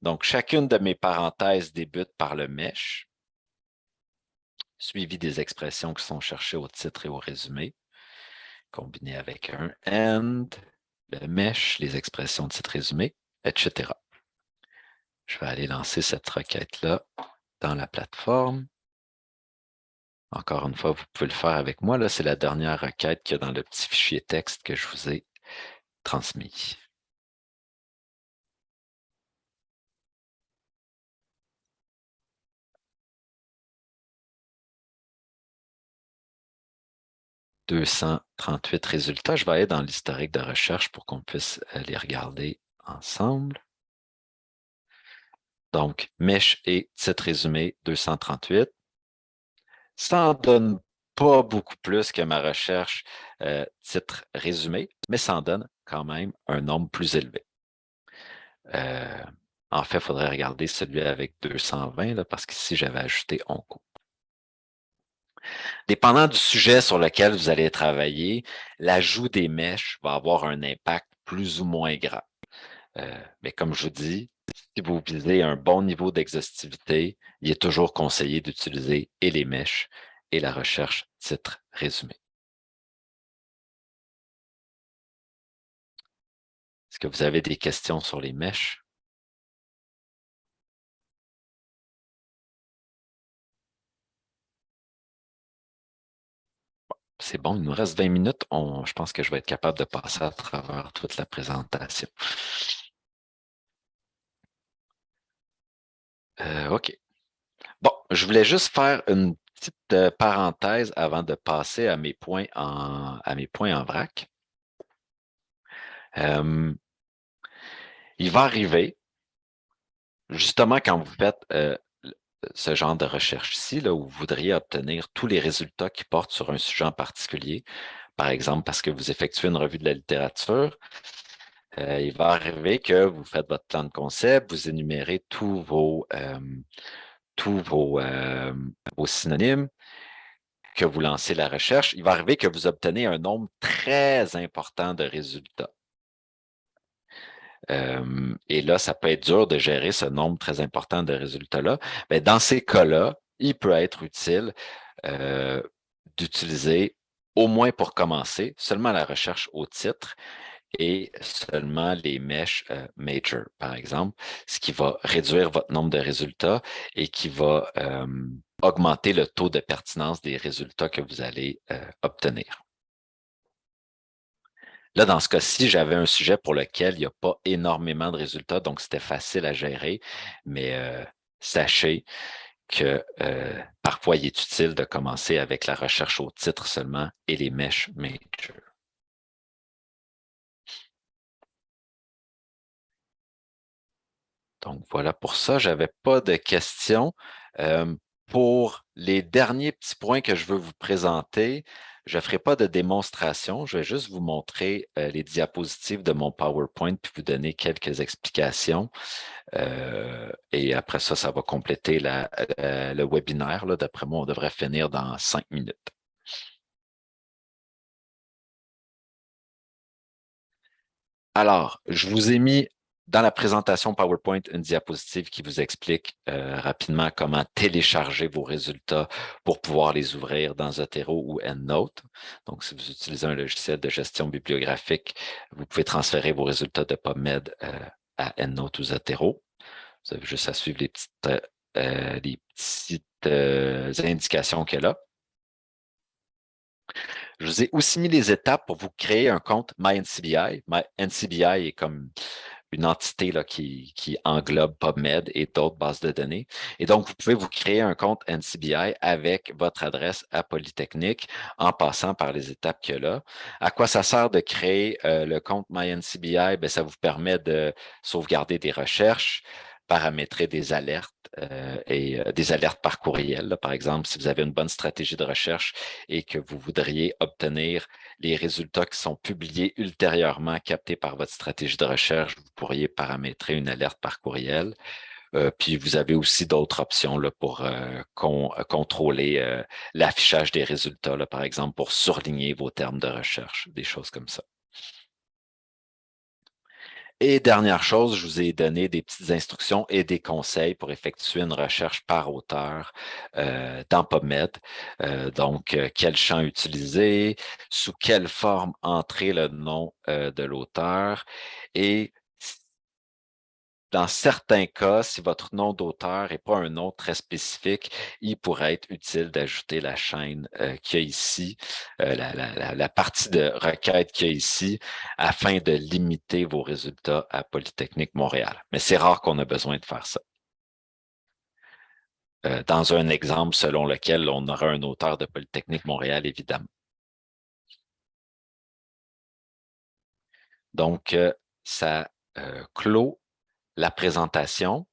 Donc, chacune de mes parenthèses débute par le mesh, suivi des expressions qui sont cherchées au titre et au résumé, combiné avec un AND, le mesh, les expressions titre-résumé, etc. Je vais aller lancer cette requête-là dans la plateforme. Encore une fois, vous pouvez le faire avec moi. Là, c'est la dernière requête qu'il y a dans le petit fichier texte que je vous ai transmis. « 238 résultats. Je vais aller dans l'historique de recherche pour qu'on puisse les regarder ensemble. Donc, mesh et titre résumé 238. Ça en donne pas beaucoup plus que ma recherche titre résumé, mais ça en donne quand même un nombre plus élevé. En fait, il faudrait regarder celui avec 220, là, parce qu'ici, j'avais ajouté onco. Dépendant du sujet sur lequel vous allez travailler, l'ajout des mèches va avoir un impact plus ou moins grand. Mais comme je vous dis, si vous visez un bon niveau d'exhaustivité, il est toujours conseillé d'utiliser et les mèches et la recherche titre résumé. Est-ce que vous avez des questions sur les mèches? C'est bon, il nous reste 20 minutes. Je pense que je vais être capable de passer à travers toute la présentation. OK. Bon, je voulais juste faire une petite parenthèse avant de passer à mes points en vrac. Il va arriver, justement, quand vous faites ce genre de recherche-ci, là, où vous voudriez obtenir tous les résultats qui portent sur un sujet en particulier, par exemple parce que vous effectuez une revue de la littérature, il va arriver que vous faites votre plan de concept, vous énumérez vos synonymes, que vous lancez la recherche. Il va arriver que vous obtenez un nombre très important de résultats. Et là, ça peut être dur de gérer ce nombre très important de résultats-là. Mais dans ces cas-là, il peut être utile d'utiliser, au moins pour commencer, seulement la recherche au titre et seulement les mèches major, par exemple, ce qui va réduire votre nombre de résultats et qui va augmenter le taux de pertinence des résultats que vous allez obtenir. Là, dans ce cas-ci, j'avais un sujet pour lequel il n'y a pas énormément de résultats, donc c'était facile à gérer, mais sachez que parfois, il est utile de commencer avec la recherche au titre seulement et les mèches major. Donc, voilà pour ça. Je n'avais pas de questions. Pour les derniers petits points que je veux vous présenter, je ne ferai pas de démonstration. Je vais juste vous montrer les diapositives de mon PowerPoint puis vous donner quelques explications. Et après ça, ça va compléter le webinaire. D'après moi, on devrait finir dans 5 minutes. Alors, je vous ai mis dans la présentation PowerPoint une diapositive qui vous explique rapidement comment télécharger vos résultats pour pouvoir les ouvrir dans Zotero ou EndNote. Donc, si vous utilisez un logiciel de gestion bibliographique, vous pouvez transférer vos résultats de PubMed à EndNote ou Zotero. Vous avez juste à suivre les petites indications qu'il y a là. Je vous ai aussi mis les étapes pour vous créer un compte MyNCBI. MyNCBI est comme une entité là, qui englobe PubMed et d'autres bases de données. Et donc, vous pouvez vous créer un compte NCBI avec votre adresse à Polytechnique en passant par les étapes qu'il y a là. À quoi ça sert de créer le compte MyNCBI? Bien, ça vous permet de sauvegarder des recherches, paramétrer des alertes et des alertes par courriel. Là, par exemple, si vous avez une bonne stratégie de recherche et que vous voudriez obtenir les résultats qui sont publiés ultérieurement captés par votre stratégie de recherche, vous pourriez paramétrer une alerte par courriel. Puis vous avez aussi d'autres options là, pour contrôler l'affichage des résultats, là, par exemple, pour surligner vos termes de recherche, des choses comme ça. Et dernière chose, je vous ai donné des petites instructions et des conseils pour effectuer une recherche par auteur dans PubMed. Donc, quel champ utiliser, sous quelle forme entrer le nom de l'auteur et dans certains cas, si votre nom d'auteur n'est pas un nom très spécifique, il pourrait être utile d'ajouter la chaîne qu'il y a ici, la partie de requête qu'il y a ici, afin de limiter vos résultats à Polytechnique Montréal. Mais c'est rare qu'on a besoin de faire ça. Dans un exemple selon lequel on aura un auteur de Polytechnique Montréal, évidemment. Donc, ça clôt la présentation.